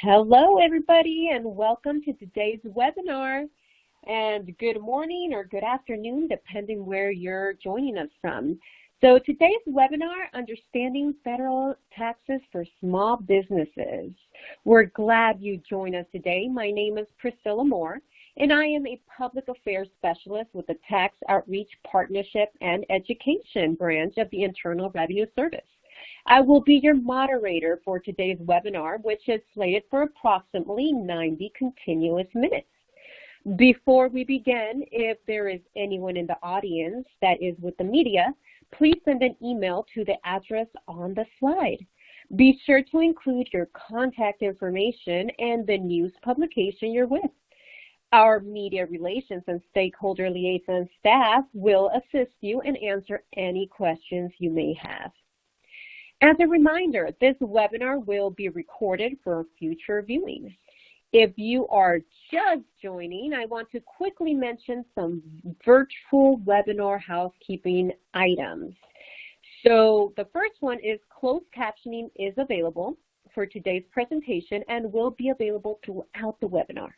Hello, everybody, and welcome to today's webinar. And good morning or good afternoon, depending where you're joining us from. So today's webinar, Understanding Federal Taxes for Small Businesses. We're glad you joined us today. My name is Priscilla Moore, and I am a Public Affairs Specialist with the Tax Outreach Partnership and Education branch of the Internal Revenue Service. I will be your moderator for today's webinar, which is slated for approximately 90 continuous minutes. Before we begin, if there is anyone in the audience that is with the media, please send an email to the address on the slide. Be sure to include your contact information and the news publication you're with. Our media relations and stakeholder liaison staff will assist you and answer any questions you may have. As a reminder, this webinar will be recorded for future viewing. If you are just joining, I want to quickly mention some virtual webinar housekeeping items. So the first one is closed captioning is available for today's presentation and will be available throughout the webinar.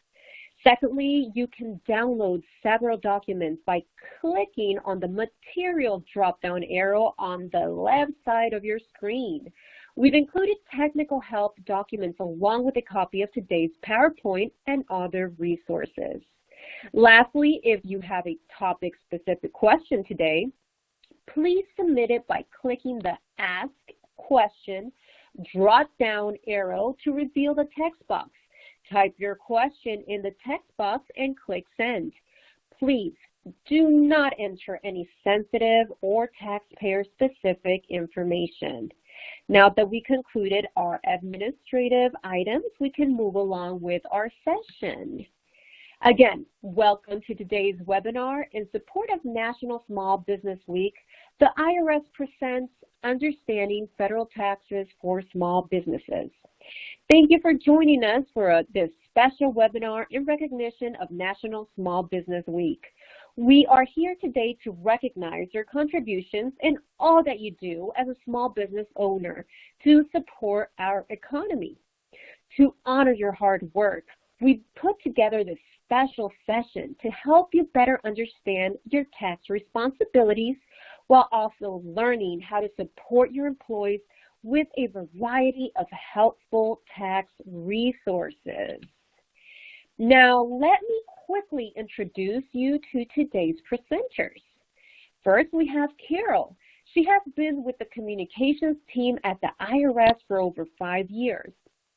Secondly, you can download several documents by clicking on the material drop-down arrow on the left side of your screen. We've included technical help documents along with a copy of today's PowerPoint and other resources. Lastly, if you have a topic-specific question today, please submit it by clicking the Ask Question drop-down arrow to reveal the text box. Type your question in the text box and click Send. Please do not enter any sensitive or taxpayer-specific information. Now that we concluded our administrative items, we can move along with our session. Again, welcome to today's webinar. In support of National Small Business Week, the IRS presents Understanding Federal Taxes for Small Businesses. Thank you for joining us for this special webinar in recognition of National Small Business Week. We are here today to recognize your contributions and all that you do as a small business owner to support our economy. To honor your hard work, we've put together this special session to help you better understand your tax responsibilities while also learning how to support your employees with a variety of helpful tax resources. Now, let me quickly introduce you to today's presenters. First, we have Carol. She has been with the communications team at the IRS for over 5 years.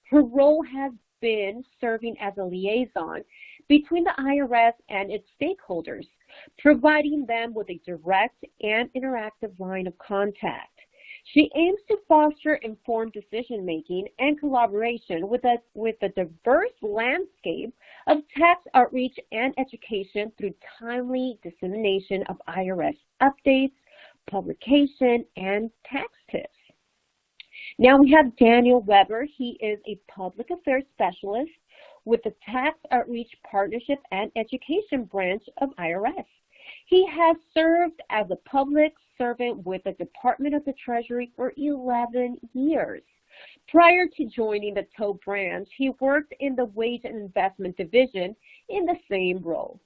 Her role has been serving as a liaison between the IRS and its stakeholders, providing them with a direct and interactive line of contact. She aims to foster informed decision-making and collaboration with a diverse landscape of tax outreach and education through timely dissemination of IRS updates, publication, and tax tips. Now we have Daniel Weber. He is a public affairs specialist with the Tax Outreach Partnership and Education branch of IRS. He has served as a public servant with the Department of the Treasury for 11 years. Prior to joining the TOE branch, he worked in the Wage and Investment Division in the same role.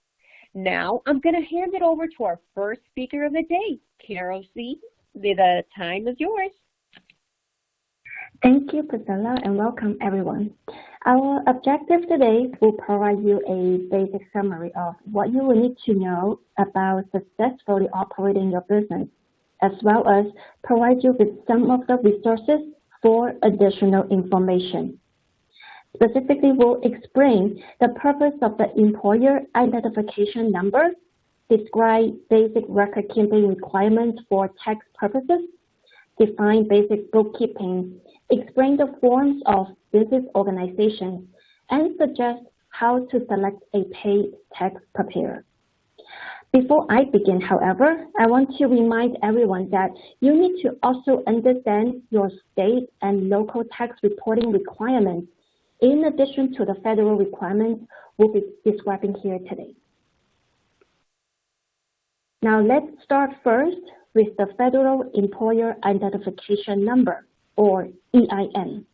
Now, I'm going to hand it over to our first speaker of the day, Carol C. The time is yours. Thank you, Priscilla, and welcome everyone. Our objective today will provide you a basic summary of what you will need to know about successfully operating your business, as well as provide you with some of the resources for additional information. Specifically, we'll explain the purpose of the employer identification number, describe basic record-keeping requirements for tax purposes, define basic bookkeeping, explain the forms of business organizations, and suggest how to select a paid tax preparer. Before I begin, however, I want to remind everyone that you need to also understand your state and local tax reporting requirements in addition to the federal requirements we'll be describing here today. Now let's start first with the Federal Employer Identification Number, or EIN.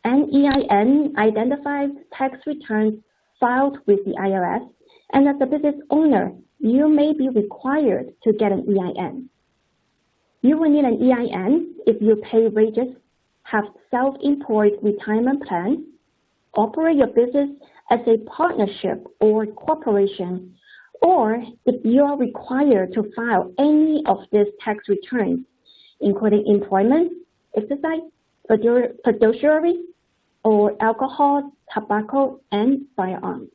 And An EIN identifies tax returns filed with the IRS, and as a business owner, you may be required to get an EIN. You will need an EIN if you pay wages, have self-employed retirement plans, operate your business as a partnership or corporation, or if you are required to file any of these tax returns, including employment, exercise, fiduciary, or alcohol, tobacco, and firearms.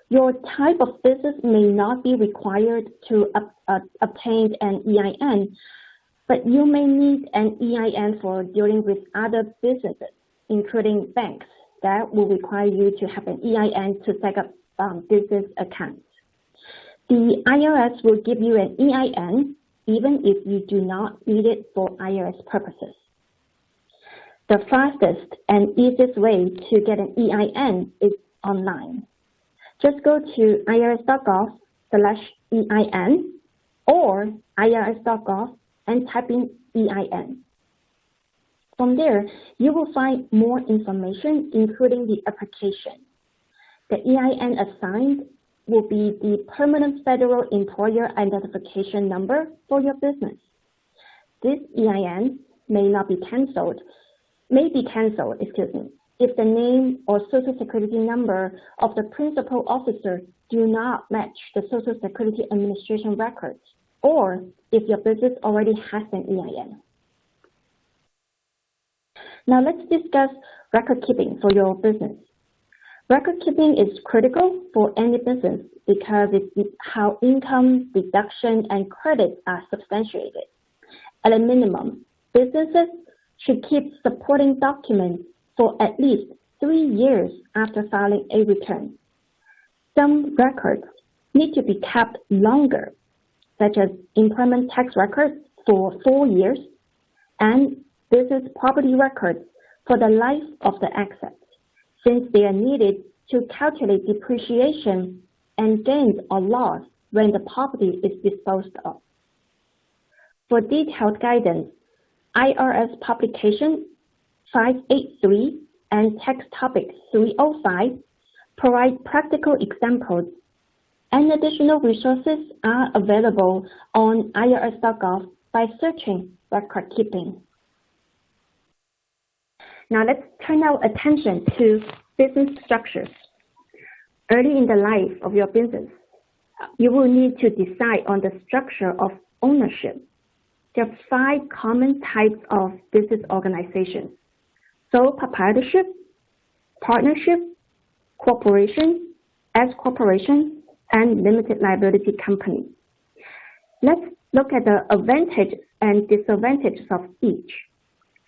Your type of business may not be required to obtain an EIN, but you may need an EIN for dealing with other businesses, including banks, that will require you to have an EIN to set up business accounts. The IRS will give you an EIN even if you do not need it for IRS purposes. The fastest and easiest way to get an EIN is online. Just go to irs.gov/EIN or irs.gov and type in EIN. From there, you will find more information, including the application. The EIN assigned will be the Permanent Federal Employer Identification Number for your business. This EIN may be canceled, if the name or Social Security number of the principal officer do not match the Social Security Administration records, or if your business already has an EIN. Now let's discuss record keeping for your business. Record keeping is critical for any business because it's how income, deduction, and credits are substantiated. At a minimum, businesses should keep supporting documents for at least 3 years after filing a return. Some records need to be kept longer, such as employment tax records for 4 years and business property records for the life of the assets, since they are needed to calculate depreciation and gains or loss when the property is disposed of. For detailed guidance, IRS Publication 583 and Tax Topic 305 provide practical examples, and additional resources are available on irs.gov by searching record keeping. Now let's turn our attention to business structures. Early in the life of your business, you will need to decide on the structure of ownership. There are 5 common types of business organizations: sole proprietorship, partnership, corporation, S-corporation, and limited liability company. Let's look at the advantages and disadvantages of each.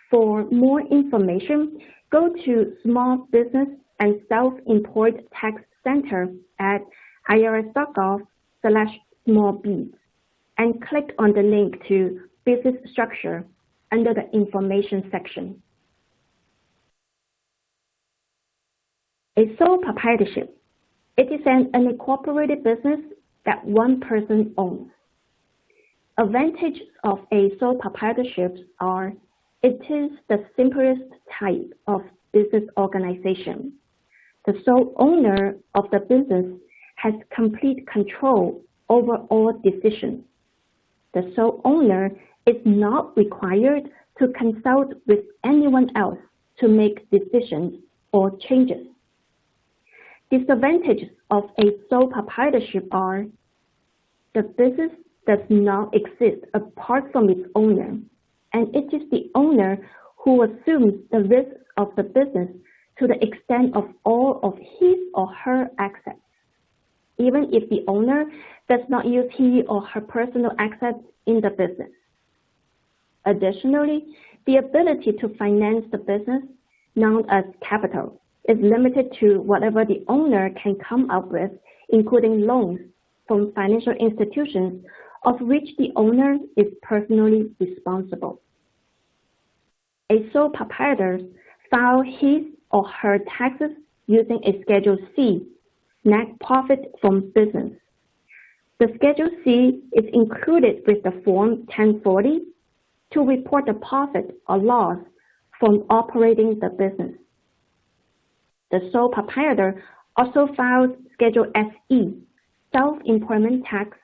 For more information, go to Small Business and Self-Employed Tax Center at irs.gov/smallb and click on the link to Business Structure under the Information section. A sole proprietorship. It is an unincorporated business that one person owns. Advantages of a sole proprietorship are: it is the simplest type of business organization. The sole owner of the business has complete control over all decisions. The sole owner is not required to consult with anyone else to make decisions or changes. Disadvantages of a sole proprietorship are: the business does not exist apart from its owner, and it is the owner who assumes the risks of the business to the extent of all of his or her assets, even if the owner does not use his or her personal assets in the business. Additionally, the ability to finance the business, known as capital, is limited to whatever the owner can come up with, including loans from financial institutions of which the owner is personally responsible. A sole proprietor files his or her taxes using a Schedule C, net profit from business. The Schedule C is included with the Form 1040 to report the profit or loss from operating the business. The sole proprietor also files Schedule SE, self-employment tax,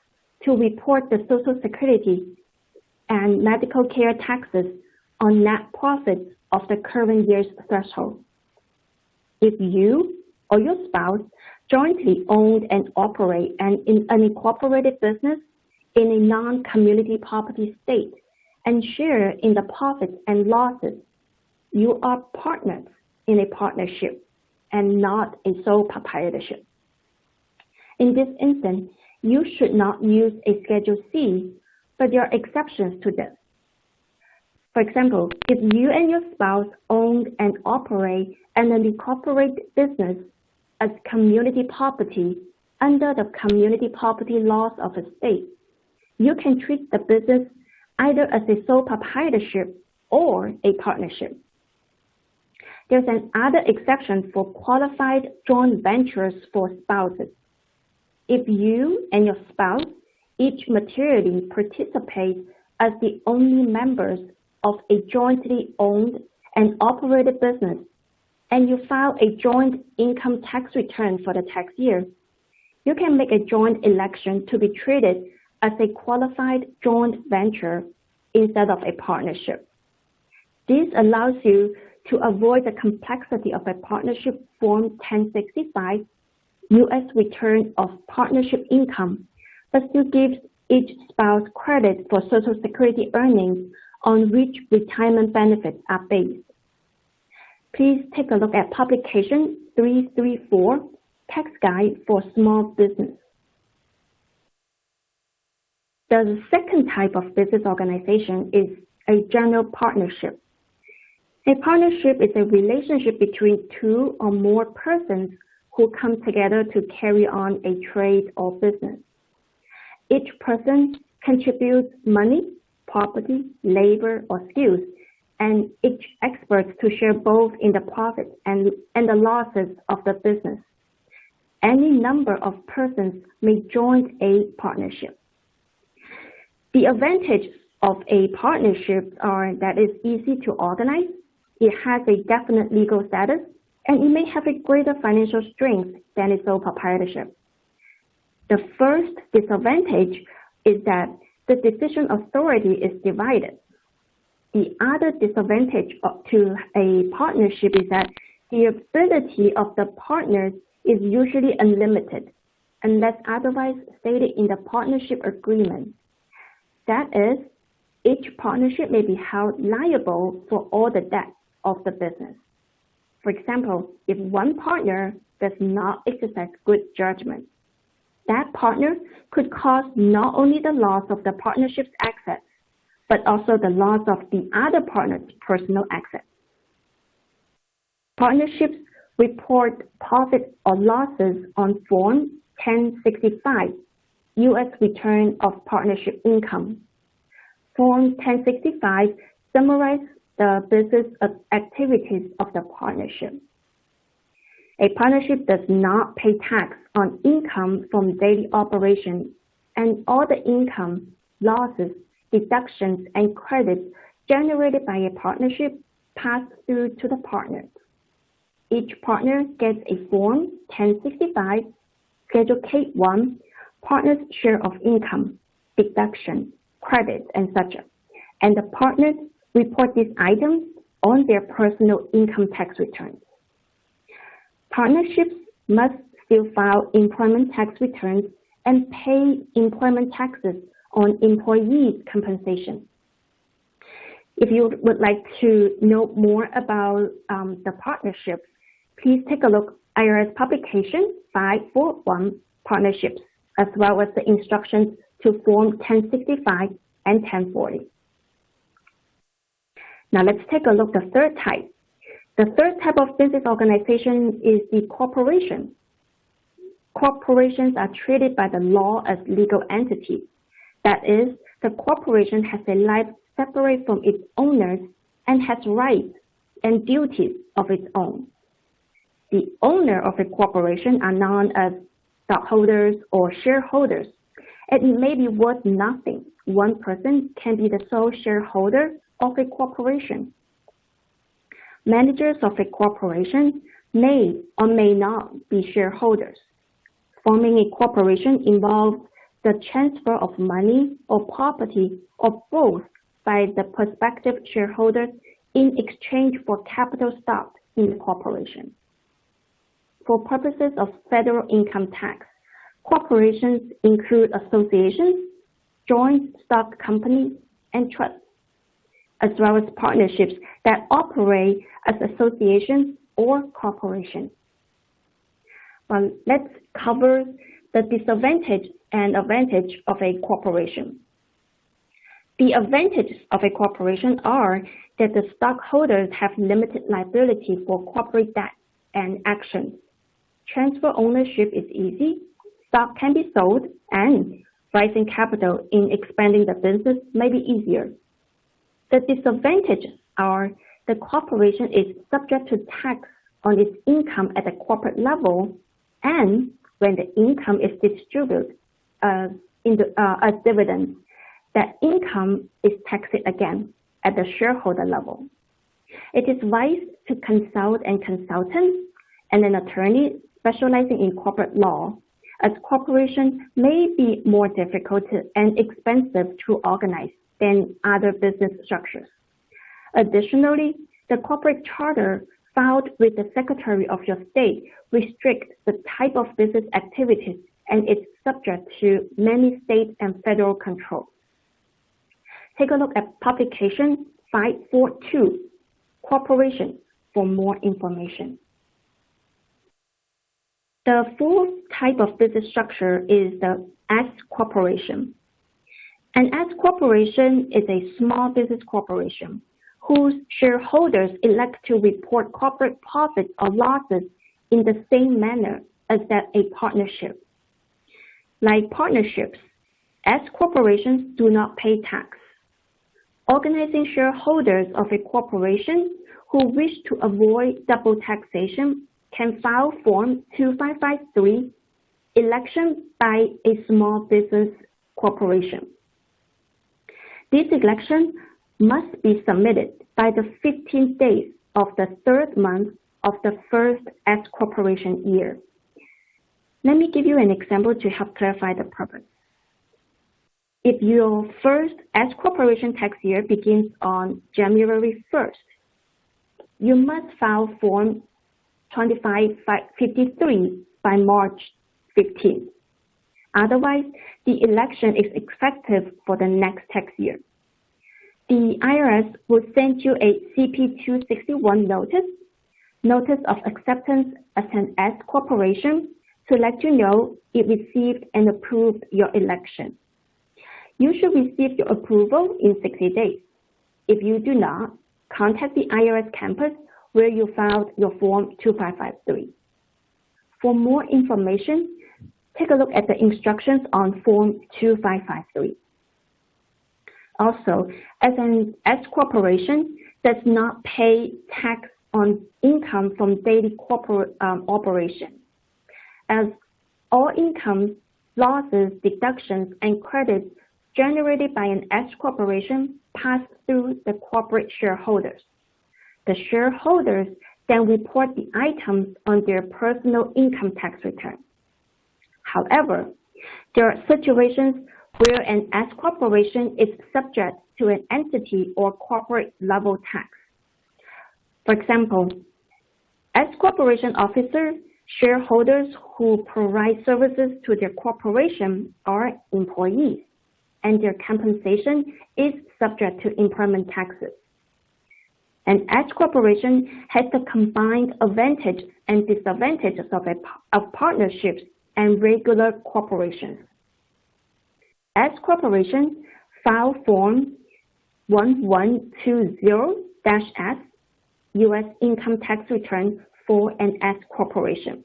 to report the Social Security and medical care taxes on net profits of the current year's threshold. If you or your spouse jointly own and operate an unincorporated business in a non-community property state and share in the profits and losses, you are partners in a partnership and not a sole proprietorship. In this instance, you should not use a Schedule C, but there are exceptions to this. For example, if you and your spouse own and operate an unincorporated business as community property under the community property laws of a state, you can treat the business either as a sole proprietorship or a partnership. There's another exception for qualified joint ventures for spouses. If you and your spouse each materially participate as the only members of a jointly owned and operated business, and you file a joint income tax return for the tax year, you can make a joint election to be treated as a qualified joint venture instead of a partnership. This allows you to avoid the complexity of a partnership Form 1065 U.S. return of partnership income, but still gives each spouse credit for Social Security earnings on which retirement benefits are based. Please take a look at Publication 334, Tax Guide for Small Business. The second type of business organization is a general partnership. A partnership is a relationship between two or more persons who come together to carry on a trade or business. Each person contributes money, property, labor, or skills, and each experts to share both in the profits and the losses of the business. Any number of persons may join a partnership. The advantage of a partnership are that it's easy to organize, it has a definite legal status, and it may have a greater financial strength than a sole proprietorship. The first disadvantage is that the decision authority is divided. The other disadvantage to a partnership is that the ability of the partners is usually unlimited, unless otherwise stated in the partnership agreement. That is, each partnership may be held liable for all the debts of the business. For example, if one partner does not exercise good judgment, that partner could cause not only the loss of the partnership's assets, but also the loss of the other partner's personal assets. Partnerships report profits or losses on Form 1065, U.S. Return of Partnership Income. Form 1065 summarizes the business activities of the partnership. A partnership does not pay tax on income from daily operations, and all the income, losses, deductions, and credits generated by a partnership pass through to the partners. Each partner gets a Form 1065, Schedule K1, partner's share of income, deduction, credits, and such, and the partners report these items on their personal income tax returns. Partnerships must still file employment tax returns and pay employment taxes on employees' compensation. If you would like to know more about the partnerships, please take a look at IRS Publication 541, Partnerships, as well as the instructions to Form 1065 and 1040. Now let's take a look at the third type. The third type of business organization is the corporation. Corporations are treated by the law as legal entities. That is, the corporation has a life separate from its owners and has rights and duties of its own. The owner of a corporation are known as stockholders or shareholders, and it may be worth nothing. One person can be the sole shareholder of a corporation. Managers of a corporation may or may not be shareholders. Forming a corporation involves the transfer of money or property or both by the prospective shareholders in exchange for capital stock in the corporation. For purposes of federal income tax, corporations include associations, joint stock companies, and trusts, as well as partnerships that operate as associations or corporations. But let's cover the disadvantage and advantage of a corporation. The advantages of a corporation are that the stockholders have limited liability for corporate debt and actions. Transfer ownership is easy, stock can be sold, and raising capital in expanding the business may be easier. The disadvantages are the corporation is subject to tax on its income at the corporate level, and when the income is distributed as dividends, that income is taxed again at the shareholder level. It is wise to consult a consultant and an attorney specializing in corporate law, as corporations may be more difficult and expensive to organize than other business structures. Additionally, the corporate charter filed with the Secretary of your state restricts the type of business activities and is subject to many state and federal controls. Take a look at publication 542, Corporation, for more information. The fourth type of business structure is the S corporation. An S corporation is a small business corporation whose shareholders elect to report corporate profits or losses in the same manner as that a partnership. Like partnerships, S corporations do not pay tax. Organizing shareholders of a corporation who wish to avoid double taxation can file Form 2553, election by a small business corporation. This election must be submitted by the 15th days of the third month of the first S corporation year. Let me give you an example to help clarify the purpose. If your first S corporation tax year begins on January 1st, you must file Form 2553 by March 15th. Otherwise, the election is effective for the next tax year. The IRS will send you a CP 261 notice of acceptance as an S corporation, to let you know it received and approved your election. You should receive your approval in 60 days. If you do not, contact the IRS campus where you filed your Form 2553. For more information, take a look at the instructions on Form 2553. Also, as an S corporation does not pay tax on income from daily corporate operation, as all income, losses, deductions, and credits generated by an S corporation pass through the corporate shareholders. The shareholders then report the items on their personal income tax return. However, there are situations where an S corporation is subject to an entity or corporate level tax. For example, S corporation officers, shareholders who provide services to their corporation are employees, and their compensation is subject to employment taxes. An S corporation has the combined advantages and disadvantages of partnerships and regular corporations. S corporation file Form 1120-S, U.S. income tax return for an S corporation.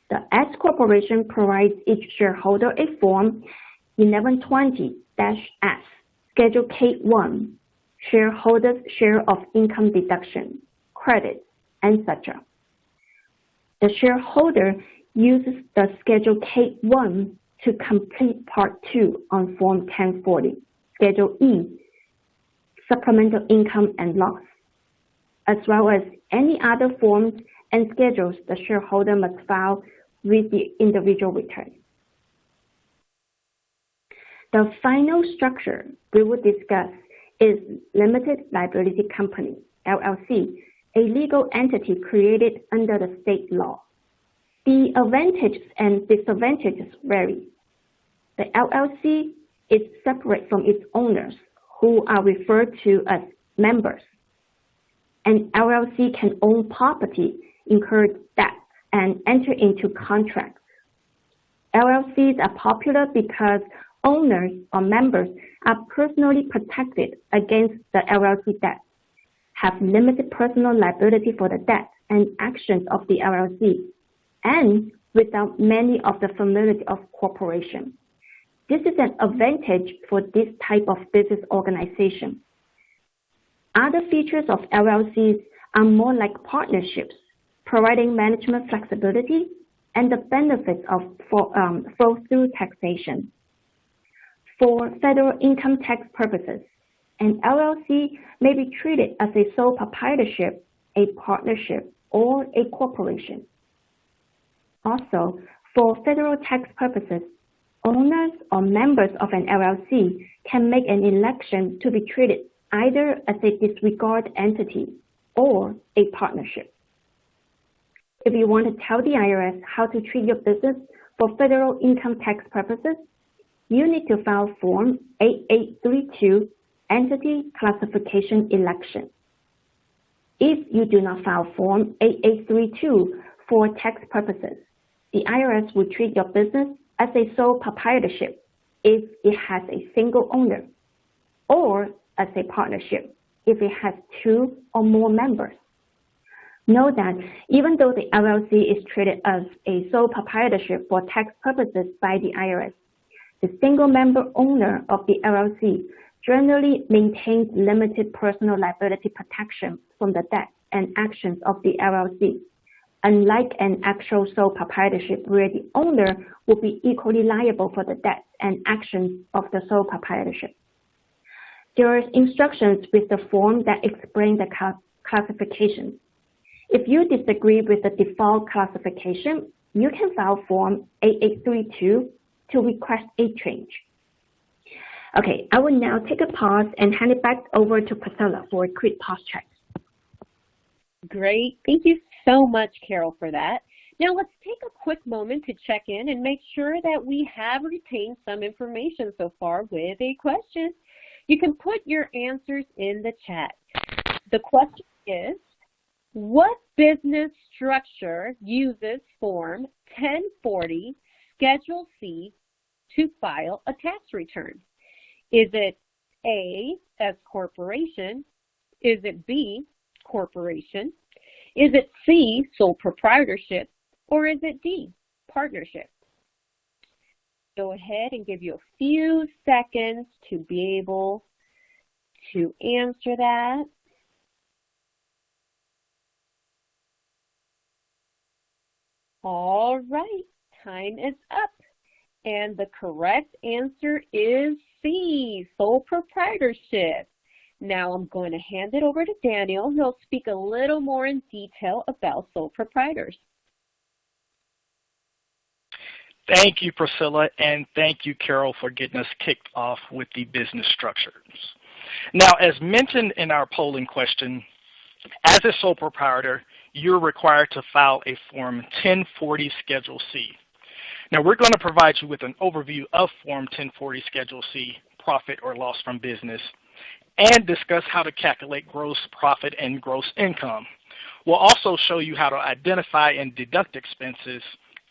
The S corporation provides each shareholder a Form 1120-S, Schedule K1, shareholders' share of income deduction, credits, etc. The shareholder uses the Schedule K1 to complete Part 2 on Form 1040, Schedule E, supplemental income and loss. as well as any other forms and schedules the shareholder must file with the individual return. The final structure we will discuss is Limited Liability Company, LLC, a legal entity created under the state law. The advantages and disadvantages vary. The LLC is separate from its owners, who are referred to as members. An LLC can own property, incur debt, and enter into contracts. LLCs are popular because owners or members are personally protected against the LLC debt, have limited personal liability for the debt and actions of the LLC, and without many of the familiarity of corporation. This is an advantage for this type of business organization. Other features of LLCs are more like partnerships, providing management flexibility and the benefits of flow-through taxation. For federal income tax purposes, an LLC may be treated as a sole proprietorship, a partnership, or a corporation. Also, for federal tax purposes, owners or members of an LLC can make an election to be treated either as a disregard entity or a partnership. If you want to tell the IRS how to treat your business for federal income tax purposes, you need to file Form 8832 Entity Classification Election. If you do not file Form 8832 for tax purposes, the IRS will treat your business as a sole proprietorship if it has a single owner, or as a partnership if it has 2 or more members. Note that even though the LLC is treated as a sole proprietorship for tax purposes by the IRS, the single member owner of the LLC generally maintains limited personal liability protection from the debt and actions of the LLC, unlike an actual sole proprietorship where the owner will be equally liable for the debt and actions of the sole proprietorship. There are instructions with the form that explain the classification. If you disagree with the default classification, you can file Form 8832 to request a change. Okay, I will now take a pause and hand it back over to Priscilla for a quick pause check. Great. Thank you so much, Carol, for that. Now let's take a quick moment to check in and make sure that we have retained some information so far with a question. You can put your answers in the chat. The question is, what business structure uses Form 1040 Schedule C to file a tax return? Is it A, S corporation? Is it B, corporation? Is it C, sole proprietorship? Or is it D, partnership? Go ahead and give you a few seconds to be able to answer that. All right, time is up. And the correct answer is C, sole proprietorship. Now I'm going to hand it over to Daniel. He'll speak a little more in detail about sole proprietors. Thank you, Priscilla, and thank you, Carol, for getting us kicked off with the business structures. Now, as mentioned in our polling question, as a sole proprietor, you're required to file a Form 1040 Schedule C. Now, we're going to provide you with an overview of Form 1040 Schedule C, profit or loss from business, and discuss how to calculate gross profit and gross income. We'll also show you how to identify and deduct expenses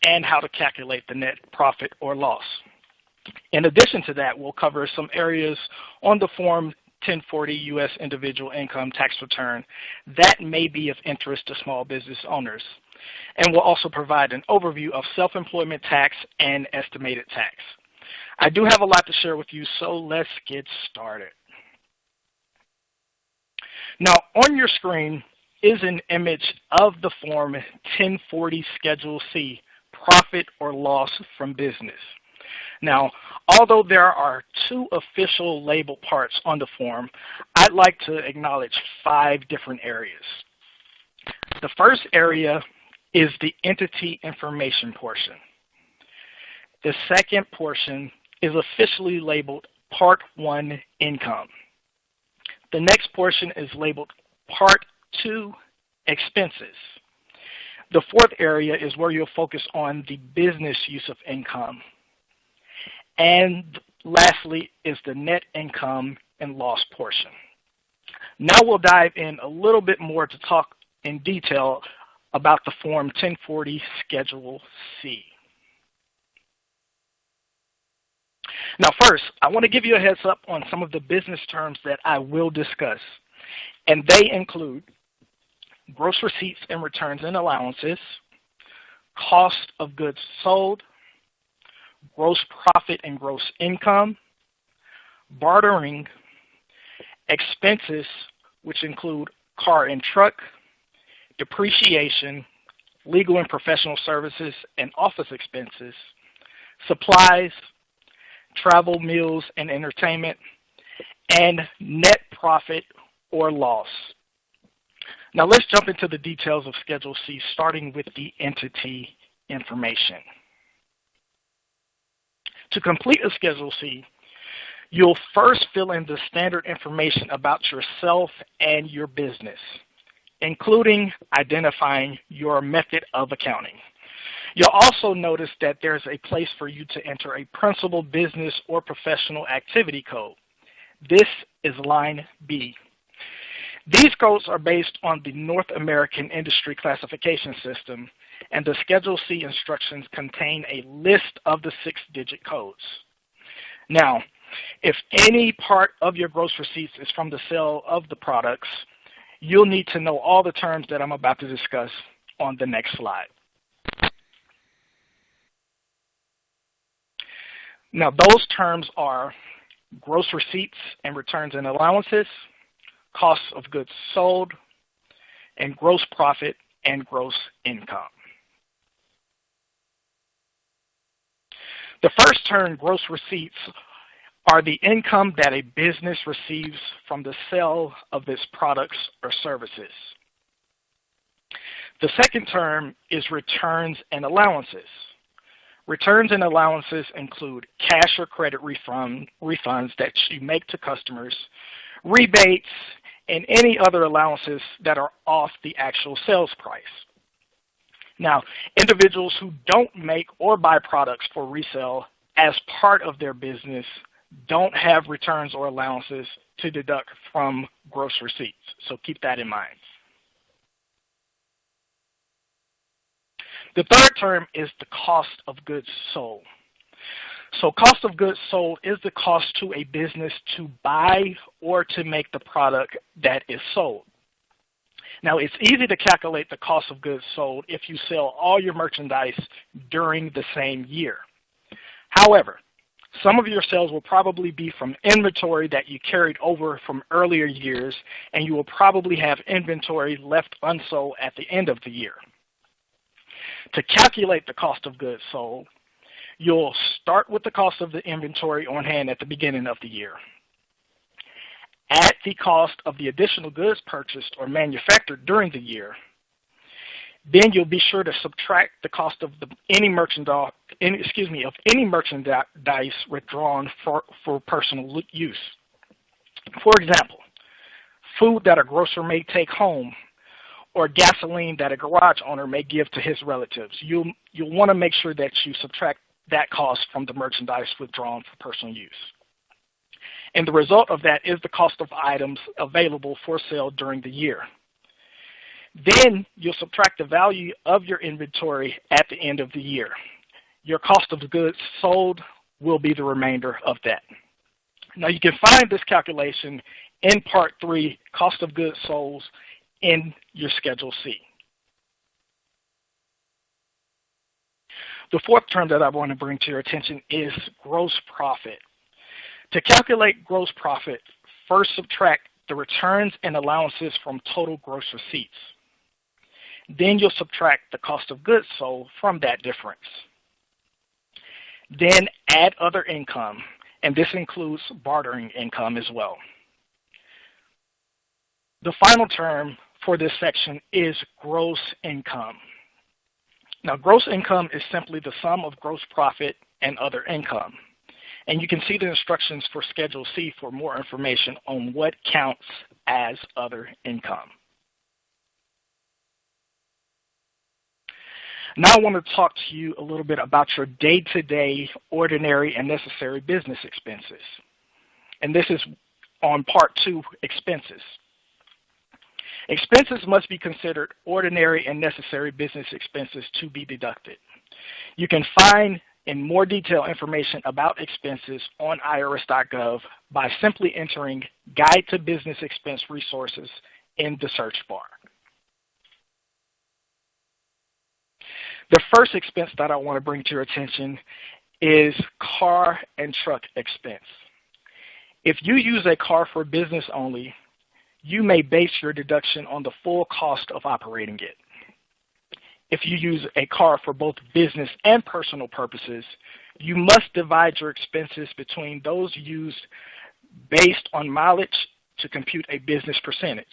and how to calculate the net profit or loss. In addition to that, we'll cover some areas on the Form 1040 U.S. Individual Income Tax Return that may be of interest to small business owners. And we'll also provide an overview of self-employment tax and estimated tax. I do have a lot to share with you, so let's get started. Now, on your screen is an image of the Form 1040 Schedule C, profit or loss from business. Now, although there are 2 official label parts on the form, I'd like to acknowledge 5 different areas. The first area is the entity information portion. The second portion is officially labeled Part 1 Income. The next portion is labeled Part 2 Expenses. The fourth area is where you'll focus on the business use of income. And lastly is the net income and loss portion. Now we'll dive in a little bit more to talk in detail about the Form 1040 Schedule C. Now first, I want to give you a heads up on some of the business terms that I will discuss, and they include gross receipts and returns and allowances, cost of goods sold, gross profit and gross income, bartering, expenses, which include car and truck, depreciation, legal and professional services and office expenses, supplies, travel, meals, and entertainment, and net profit or loss. Now let's jump into the details of Schedule C, starting with the entity information. To complete a Schedule C, you'll first fill in the standard information about yourself and your business, including identifying your method of accounting. You'll also notice that there's a place for you to enter a principal business or professional activity code. This is line B. These codes are based on the North American Industry Classification System, and the Schedule C instructions contain a list of the 6-digit codes. Now, if any part of your gross receipts is from the sale of the products, you'll need to know all the terms that I'm about to discuss on the next slide. Now, those terms are gross receipts and returns and allowances, costs of goods sold, and gross profit and gross income. The first term, gross receipts, are the income that a business receives from the sale of its products or services. The second term is returns and allowances. Returns and allowances include cash or credit refunds that you make to customers, rebates, and any other allowances that are off the actual sales price. Now, individuals who don't make or buy products for resale as part of their business don't have returns or allowances to deduct from gross receipts, so keep that in mind. The third term is the cost of goods sold. So cost of goods sold is the cost to a business to buy or to make the product that is sold. Now, it's easy to calculate the cost of goods sold if you sell all your merchandise during the same year. However, some of your sales will probably be from inventory that you carried over from earlier years, and you will probably have inventory left unsold at the end of the year. To calculate the cost of goods sold, you'll start with the cost of the inventory on hand at the beginning of the year. Add the cost of the additional goods purchased or manufactured during the year. Then you'll be sure to subtract the cost of any merchandise withdrawn for personal use. For example, food that a grocer may take home, or gasoline that a garage owner may give to his relatives. You'll want to make sure that you subtract that cost from the merchandise withdrawn for personal use. And the result of that is the cost of items available for sale during the year. Then you'll subtract the value of your inventory at the end of the year. Your cost of goods sold will be the remainder of that. Now you can find this calculation in Part 3, Cost of Goods Sold, in your Schedule C. The fourth term that I want to bring to your attention is gross profit. To calculate gross profit, first subtract the returns and allowances from total gross receipts. Then you'll subtract the cost of goods sold from that difference. Then add other income, and this includes bartering income as well. The final term for this section is gross income. Now, gross income is simply the sum of gross profit and other income. And you can see the instructions for Schedule C for more information on what counts as other income. Now I want to talk to you a little bit about your day-to-day ordinary and necessary business expenses. And this is on Part 2, expenses. Expenses must be considered ordinary and necessary business expenses to be deducted. You can find in more detailed information about expenses on irs.gov by simply entering Guide to Business Expense Resources in the search bar. The first expense that I want to bring to your attention is car and truck expense. If you use a car for business only, you may base your deduction on the full cost of operating it. If you use a car for both business and personal purposes, you must divide your expenses between those used based on mileage to compute a business percentage.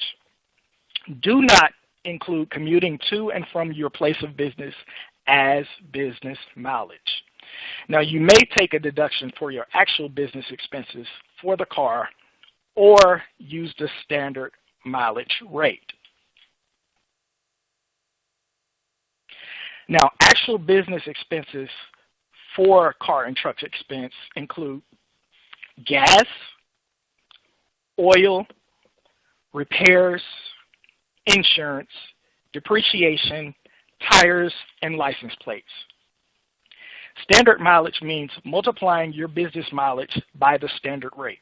Do not include commuting to and from your place of business as business mileage. Now, you may take a deduction for your actual business expenses for the car or use the standard mileage rate. Now, actual business expenses for car and truck expense include gas, oil, repairs, insurance, depreciation, tires, and license plates. Standard mileage means multiplying your business mileage by the standard rate.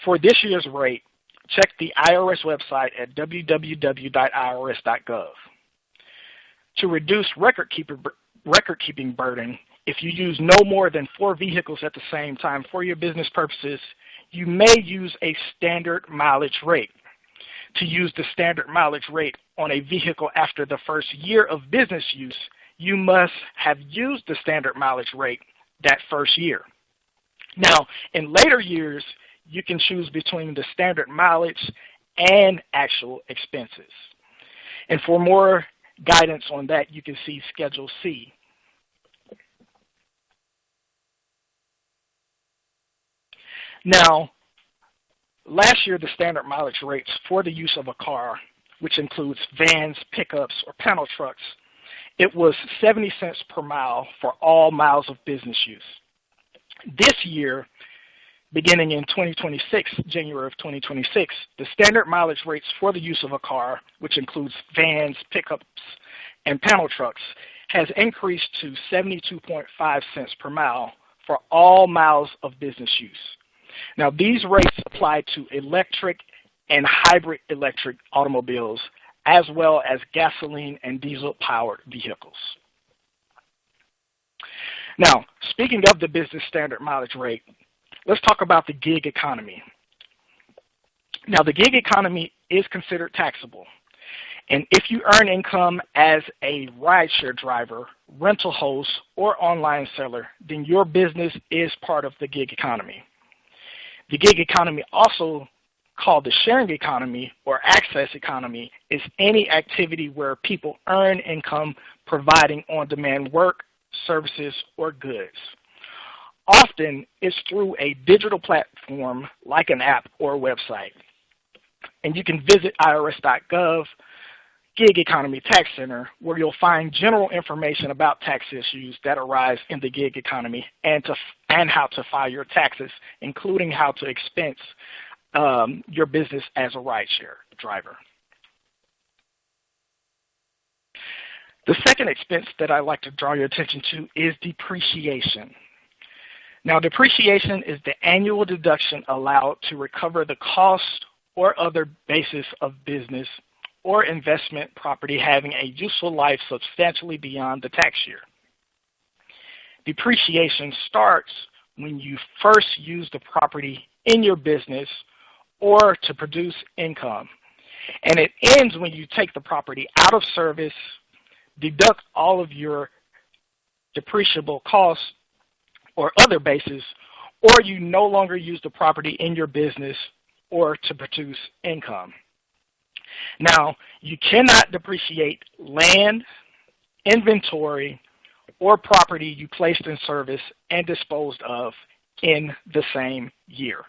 For this year's rate, check the IRS website at www.irs.gov. To reduce record-keeping burden, if you use no more than 4 vehicles at the same time for your business purposes, you may use a standard mileage rate. To use the standard mileage rate on a vehicle after the first year of business use, you must have used the standard mileage rate that first year. Now, in later years, you can choose between the standard mileage and actual expenses. And for more guidance on that, you can see Schedule C. Now, last year, the standard mileage rates for the use of a car, which includes vans, pickups, or panel trucks, it was 70 cents per mile for all miles of business use. This year, beginning in 2026, January of 2026, the standard mileage rates for the use of a car, which includes vans, pickups, and panel trucks, has increased to 72.5 cents per mile for all miles of business use. Now, these rates apply to electric and hybrid electric automobiles, as well as gasoline and diesel-powered vehicles. Now, speaking of the business standard mileage rate, let's talk about the gig economy. Now, the gig economy is considered taxable. And if you earn income as a rideshare driver, rental host, or online seller, then your business is part of the gig economy. The gig economy, also called the sharing economy or access economy, is any activity where people earn income providing on-demand work, services, or goods. Often, it's through a digital platform like an app or a website. And you can visit irs.gov Gig Economy Tax Center, where you'll find general information about tax issues that arise in the gig economy and how to file your taxes, including how to expense your business as a rideshare driver. The second expense that I'd like to draw your attention to is depreciation. Now, depreciation is the annual deduction allowed to recover the cost or other basis of business or investment property having a useful life substantially beyond the tax year. Depreciation starts when you first use the property in your business or to produce income, and it ends when you take the property out of service, deduct all of your depreciable costs or other bases, or you no longer use the property in your business or to produce income. Now, you cannot depreciate land, inventory, or property you placed in service and disposed of in the same year.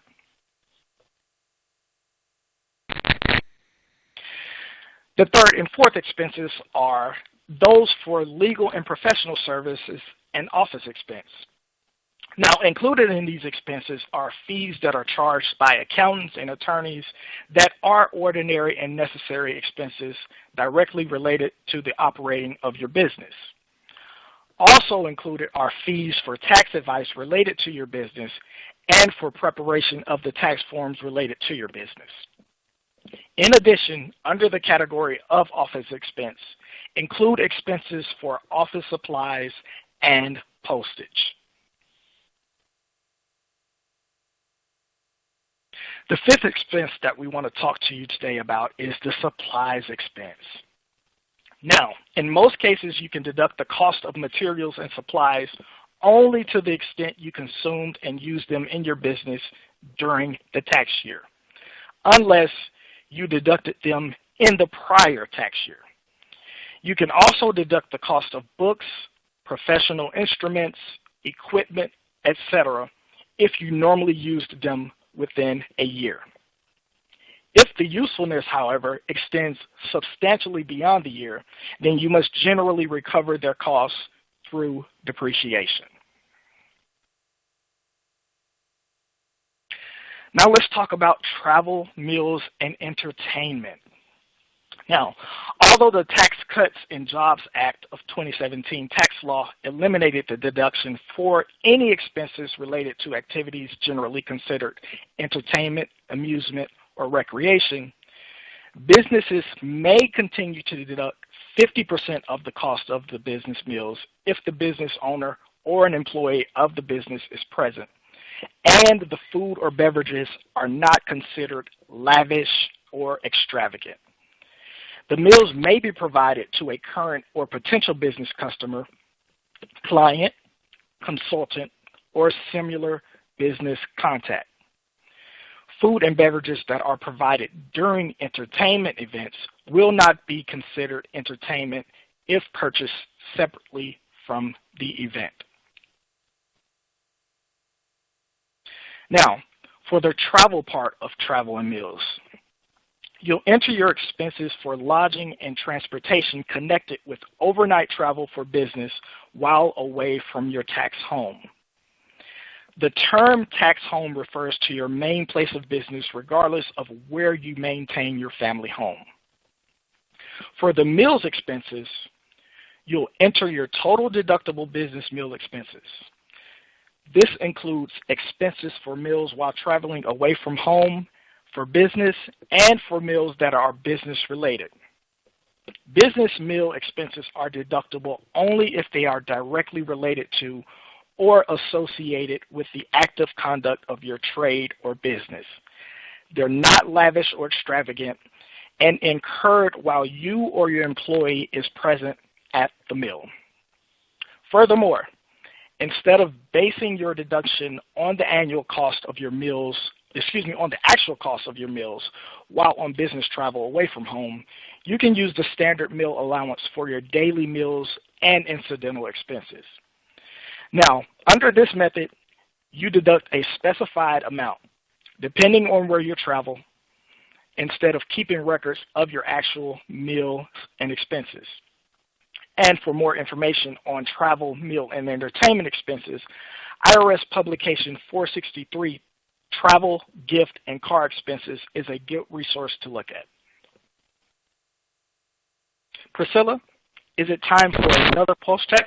The third and fourth expenses are those for legal and professional services and office expense. Now, included in these expenses are fees that are charged by accountants and attorneys that are ordinary and necessary expenses directly related to the operating of your business. Also included are fees for tax advice related to your business and for preparation of the tax forms related to your business. In addition, under the category of office expense, include expenses for office supplies and postage. The fifth expense that we want to talk to you today about is the supplies expense. Now, in most cases, you can deduct the cost of materials and supplies only to the extent you consumed and used them in your business during the tax year, unless you deducted them in the prior tax year. You can also deduct the cost of books, professional instruments, equipment, etc., if you normally used them within a year. If the usefulness, however, extends substantially beyond the year, then you must generally recover their costs through depreciation. Now let's talk about travel, meals, and entertainment. Now, although the Tax Cuts and Jobs Act of 2017 tax law eliminated the deduction for any expenses related to activities generally considered entertainment, amusement, or recreation, businesses may continue to deduct 50% of the cost of the business meals if the business owner or an employee of the business is present, and the food or beverages are not considered lavish or extravagant. The meals may be provided to a current or potential business customer, client, consultant, or similar business contact. Food and beverages that are provided during entertainment events will not be considered entertainment if purchased separately from the event. Now, for the travel part of travel and meals, you'll enter your expenses for lodging and transportation connected with overnight travel for business while away from your tax home. The term tax home refers to your main place of business regardless of where you maintain your family home. For the meals expenses, you'll enter your total deductible business meal expenses. This includes expenses for meals while traveling away from home, for business, and for meals that are business related. Business meal expenses are deductible only if they are directly related to or associated with the active conduct of your trade or business. They're not lavish or extravagant and incurred while you or your employee is present at the meal. Furthermore, instead of basing your deduction on the annual cost of your meals, on the actual cost of your meals while on business travel away from home, you can use the standard meal allowance for your daily meals and incidental expenses. Now, under this method, you deduct a specified amount, depending on where you travel, instead of keeping records of your actual meals and expenses. And for more information on travel, meal, and entertainment expenses, IRS Publication 463, Travel, Gift, and Card Expenses is a good resource to look at. Priscilla, is it time for another pulse check?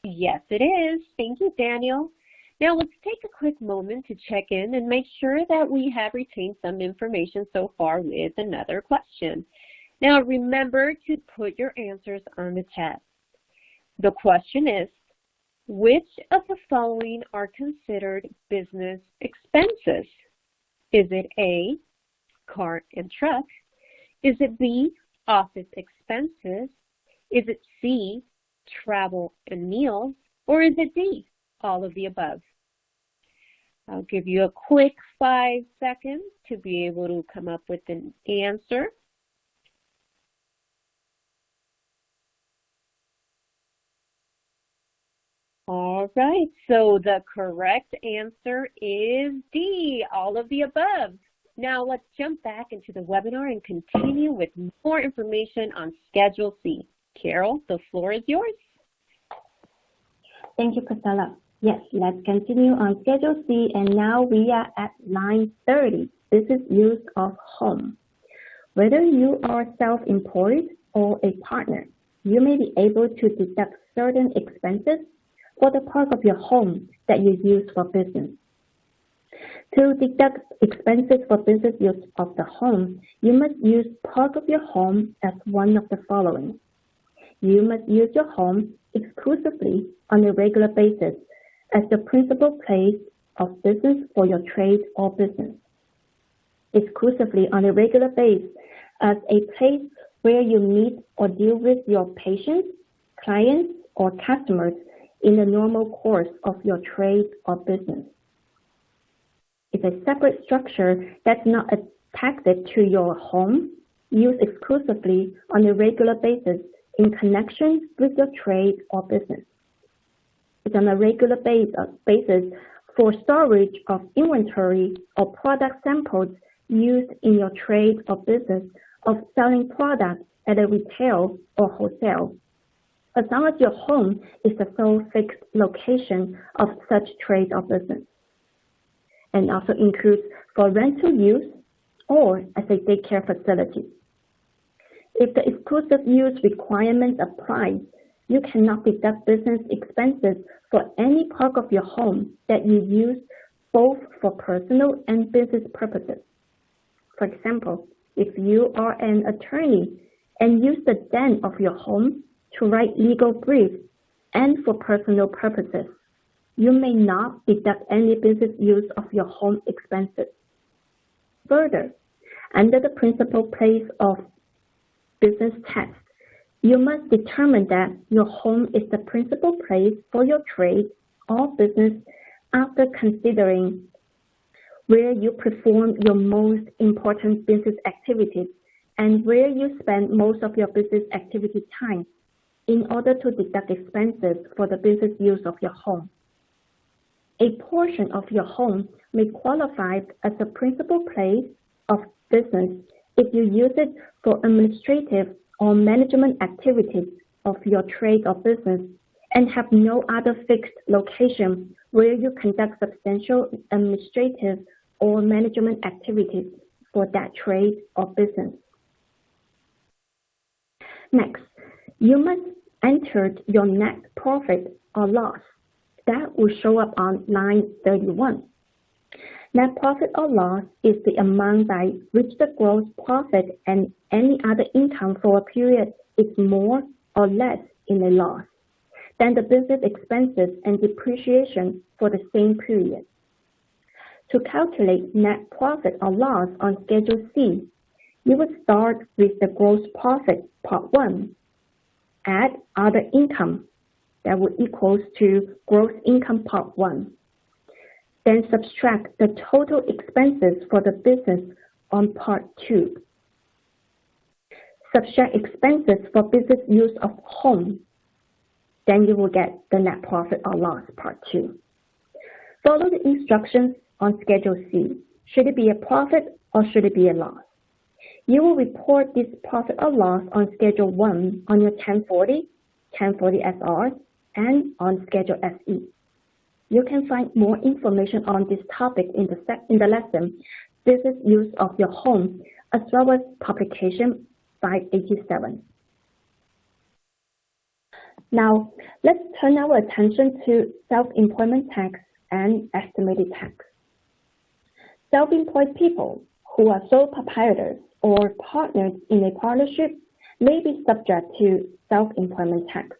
Yes, it is. Thank you, Daniel. Now let's take a quick moment to check in and make sure that we have retained some information so far with another question. Now remember to put your answers on the test. The question is, which of the following are considered business expenses? Is it A, car and truck? Is it B, office expenses? Is it C, travel and meals? Or is it D, all of the above? I'll give you a quick 5 seconds to be able to come up with an answer. All right, so the correct answer is D, all of the above. Now let's jump back into the webinar and continue with more information on Schedule C. Carol, the floor is yours. Thank you, Priscilla. Yes, let's continue on Schedule C, and now we are at line 30. This is use of home. Whether you are self-employed or a partner, you may be able to deduct certain expenses for the part of your home that you use for business. To deduct expenses for business use of the home, you must use part of your home as one of the following. You must use your home exclusively on a regular basis as the principal place of business for your trade or business. Exclusively on a regular basis as a place where you meet or deal with your patients, clients, or customers in the normal course of your trade or business. It's a separate structure that's not attached to your home, used exclusively on a regular basis in connection with your trade or business. It's on a regular basis for storage of inventory or product samples used in your trade or business of selling products at a retail or wholesale, as long as your home is the sole fixed location of such trade or business, and also includes for rental use or as a daycare facility. If the exclusive use requirements apply, you cannot deduct business expenses for any part of your home that you use both for personal and business purposes. For example, if you are an attorney and use the den of your home to write legal briefs and for personal purposes, you may not deduct any business use of your home expenses. Further, under the principal place of business test, you must determine that your home is the principal place for your trade or business after considering where you perform your most important business activities and where you spend most of your business activity time in order to deduct expenses for the business use of your home. A portion of your home may qualify as the principal place of business if you use it for administrative or management activities of your trade or business and have no other fixed location where you conduct substantial administrative or management activities for that trade or business. Next, you must enter your net profit or loss. That will show up on line 31. Net profit or loss is the amount by which the gross profit and any other income for a period is more or less in a loss than the business expenses and depreciation for the same period. To calculate net profit or loss on Schedule C, you would start with the gross profit, Part 1, add other income, that would equals to gross income, Part 1. Then subtract the total expenses for the business on Part 2. Subtract expenses for business use of home. Then you will get the net profit or loss, Part 2. Follow the instructions on Schedule C. Should it be a profit or should it be a loss? You will report this profit or loss on Schedule 1 on your 1040, 1040SR, and on Schedule SE. You can find more information on this topic in the lesson, Business Use of Your Home, as well as publication 587. Now, let's turn our attention to self-employment tax and estimated tax. Self-employed people who are sole proprietors or partners in a partnership may be subject to self-employment tax.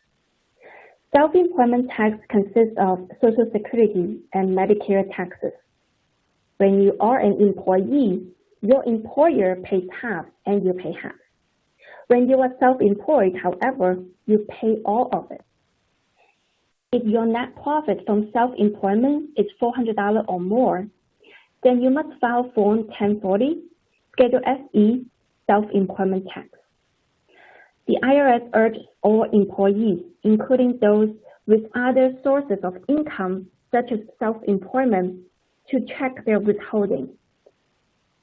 Self-employment tax consists of Social Security and Medicare taxes. When you are an employee, your employer pays half and you pay half. When you are self-employed, however, you pay all of it. If your net profit from self-employment is $400 or more, then you must file Form 1040, Schedule SE, self-employment tax. The IRS urges all employees, including those with other sources of income, such as self-employment, to check their withholding.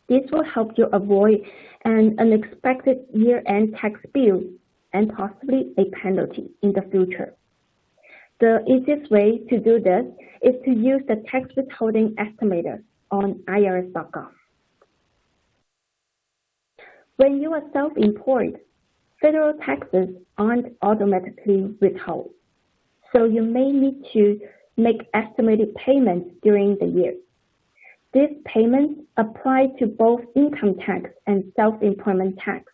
This will help you avoid an unexpected year-end tax bill and possibly a penalty in the future. The easiest way to do this is to use the tax withholding estimator on irs.gov. When you are self-employed, federal taxes aren't automatically withheld, so you may need to make estimated payments during the year. These payments apply to both income tax and self-employment tax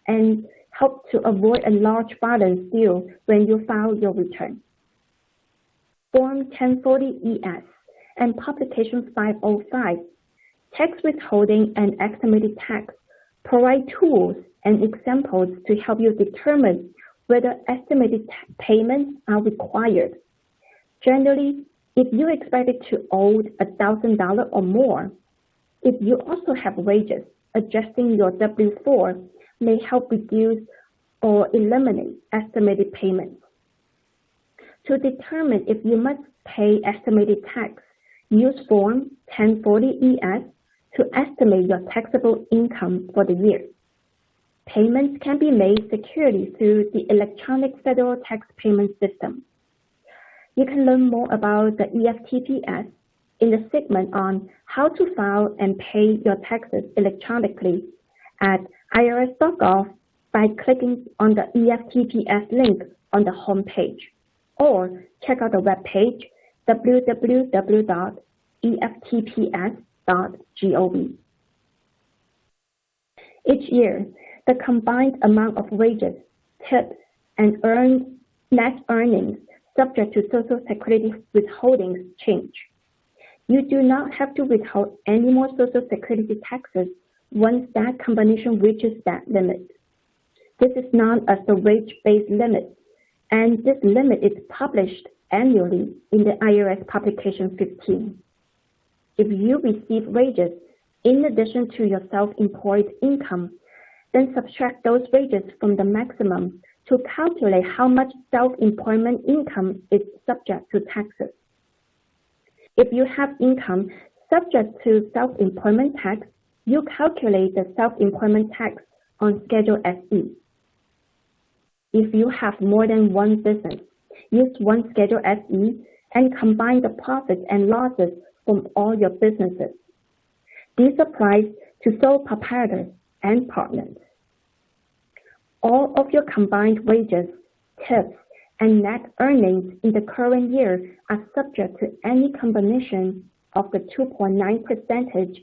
and help to avoid a large balance due when you file your return. Form 1040-ES and Publication 505, Tax Withholding and Estimated Tax, provide tools and examples to help you determine whether estimated payments are required. Generally, if you expect to owe $1,000 or more, if you also have wages, adjusting your W-4 may help reduce or eliminate estimated payments. To determine if you must pay estimated tax, use Form 1040-ES to estimate your taxable income for the year. Payments can be made securely through the electronic federal tax payment system. You can learn more about the EFTPS in the segment on how to file and pay your taxes electronically at irs.gov by clicking on the EFTPS link on the home page, or check out the webpage www.eftps.gov. Each year, the combined amount of wages, tips, and net earnings subject to Social Security withholdings change. You do not have to withhold any more Social Security taxes once that combination reaches that limit. This is known as the wage-based limit, and this limit is published annually in the IRS Publication 15. If you receive wages in addition to your self-employed income, then subtract those wages from the maximum to calculate how much self-employment income is subject to taxes. If you have income subject to self-employment tax, you calculate the self-employment tax on Schedule SE. If you have more than one business, use one Schedule SE and combine the profits and losses from all your businesses. This applies to sole proprietors and partners. All of your combined wages, tips, and net earnings in the current year are subject to any combination of the 2.9%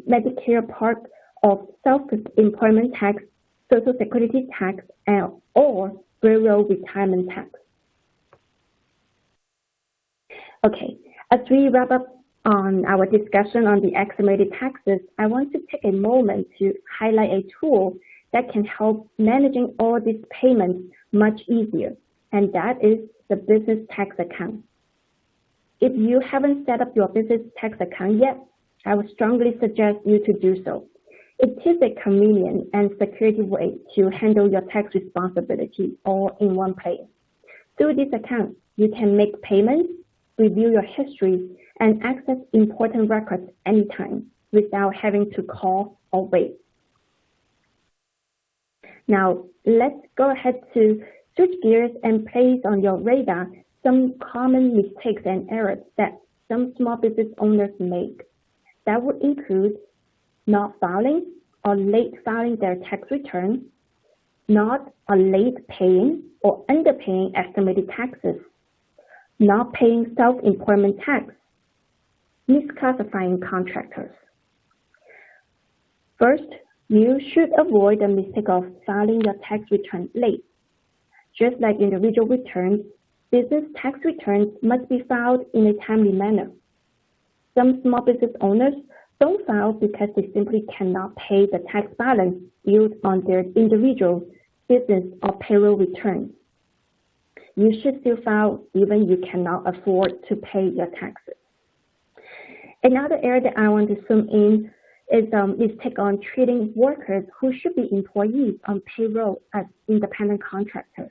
Medicare Part of self-employment tax, Social Security tax, or rural retirement tax. Okay, as we wrap up on our discussion on the estimated taxes, I want to take a moment to highlight a tool that can help managing all these payments much easier, and that is the business tax account. If you haven't set up your business tax account yet, I would strongly suggest you to do so. It is a convenient and secure way to handle your tax responsibility all in one place. Through this account, you can make payments, review your history, and access important records anytime without having to call or wait. Now, let's go ahead to switch gears and place on your radar some common mistakes and errors that some small business owners make. That would include not filing or late filing their tax return, not or late paying or underpaying estimated taxes, not paying self-employment tax, misclassifying contractors. First, you should avoid the mistake of filing your tax return late. Just like individual returns, business tax returns must be filed in a timely manner. Some small business owners don't file because they simply cannot pay the tax balance due on their individual, business, or payroll returns. You should still file even you cannot afford to pay your taxes. Another area that I want to zoom in is take on treating workers who should be employees on payroll as independent contractors.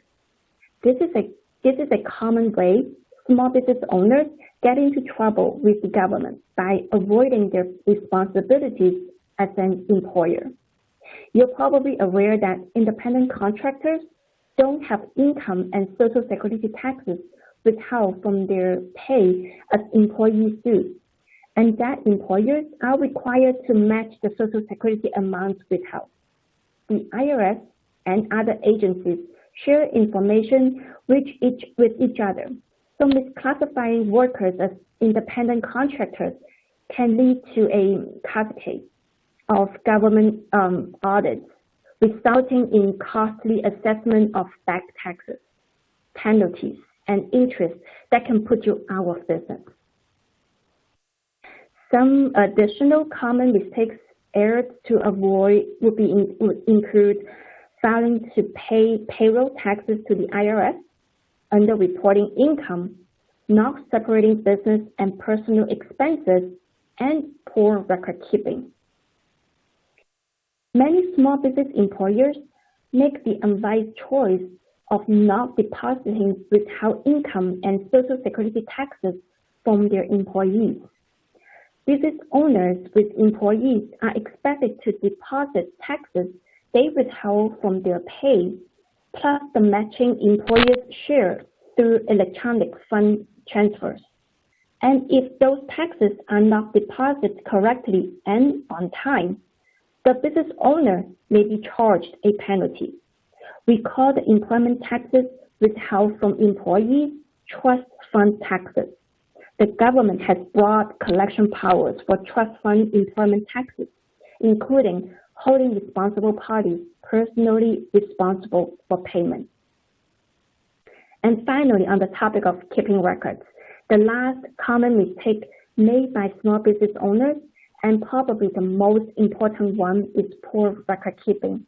This is a common way small business owners get into trouble with the government by avoiding their responsibilities as an employer. You're probably aware that independent contractors don't have income and Social Security taxes withheld from their pay as employees do, and that employers are required to match the Social Security amounts withheld. The IRS and other agencies share information with each other, so misclassifying workers as independent contractors can lead to a cascade of government audits, resulting in costly assessment of back taxes, penalties, and interest that can put you out of business. Some additional common mistakes errors to avoid would include failing to pay payroll taxes to the IRS, underreporting income, not separating business and personal expenses, and poor record keeping. Many small business employers make the unwise choice of not depositing withheld income and Social Security taxes from their employees. Business owners with employees are expected to deposit taxes they withheld from their pay, plus the matching employer's share through electronic fund transfers. And if those taxes are not deposited correctly and on time, the business owner may be charged a penalty. We call the employment taxes withheld from employees trust fund taxes. The government has broad collection powers for trust fund employment taxes, including holding responsible parties personally responsible for payment. And finally, on the topic of keeping records, the last common mistake made by small business owners, and probably the most important one, is poor record keeping.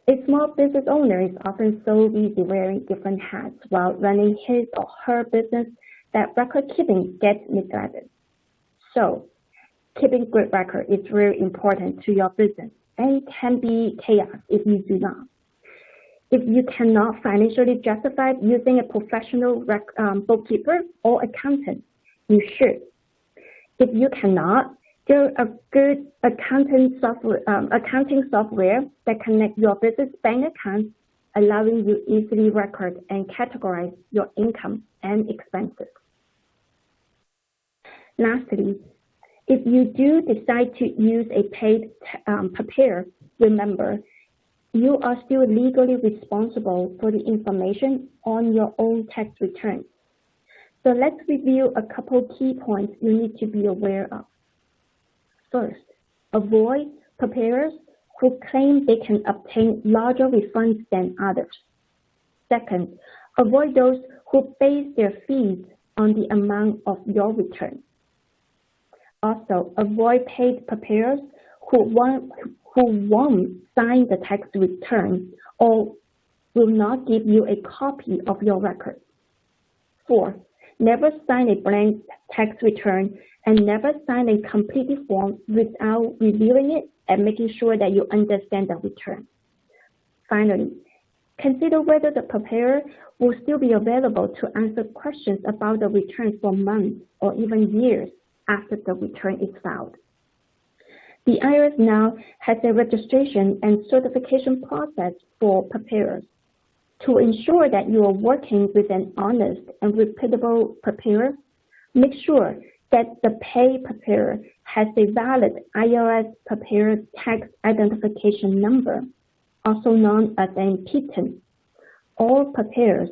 A small business owner is often so busy wearing different hats while running his or her business that record keeping gets neglected. So, keeping good record is very important to your business and can be chaos if you do not. If you cannot financially justify using a professional bookkeeper or accountant, you should. If you cannot, there are good accounting software that connect your business bank accounts, allowing you easily record and categorize your income and expenses. Lastly, if you do decide to use a paid preparer, remember, you are still legally responsible for the information on your own tax return. So let's review a couple key points you need to be aware of. First, avoid preparers who claim they can obtain larger refunds than others. Second, avoid those who base their fees on the amount of your return. Also, avoid paid preparers who won't sign the tax return or will not give you a copy of your record. Fourth, never sign a blank tax return and never sign a completed form without reviewing it and making sure that you understand the return. Finally, consider whether the preparer will still be available to answer questions about the return for months or even years after the return is filed. The IRS now has a registration and certification process for preparers. To ensure that you are working with an honest and reputable preparer, make sure that the pay preparer has a valid IRS preparer tax identification number, also known as an PTIN. All preparers,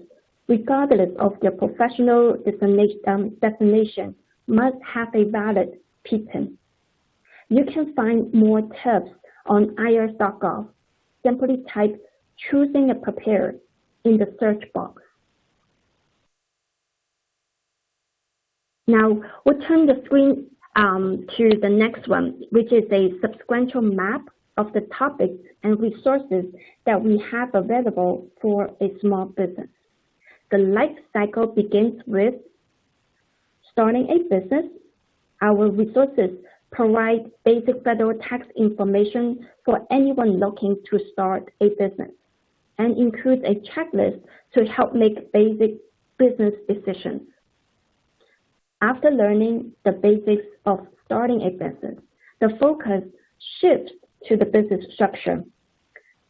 regardless of their professional designation, must have a valid PTIN. You can find more tips on irs.gov. Simply type "choosing a preparer" in the search box. Now, we'll turn the screen to the next one, which is a sequential map of the topics and resources that we have available for a small business. the life cycle begins with starting a business. Our resources provide basic federal tax information for anyone looking to start a business and includes a checklist to help make basic business decisions. After learning the basics of starting a business, the focus shifts to the business structure.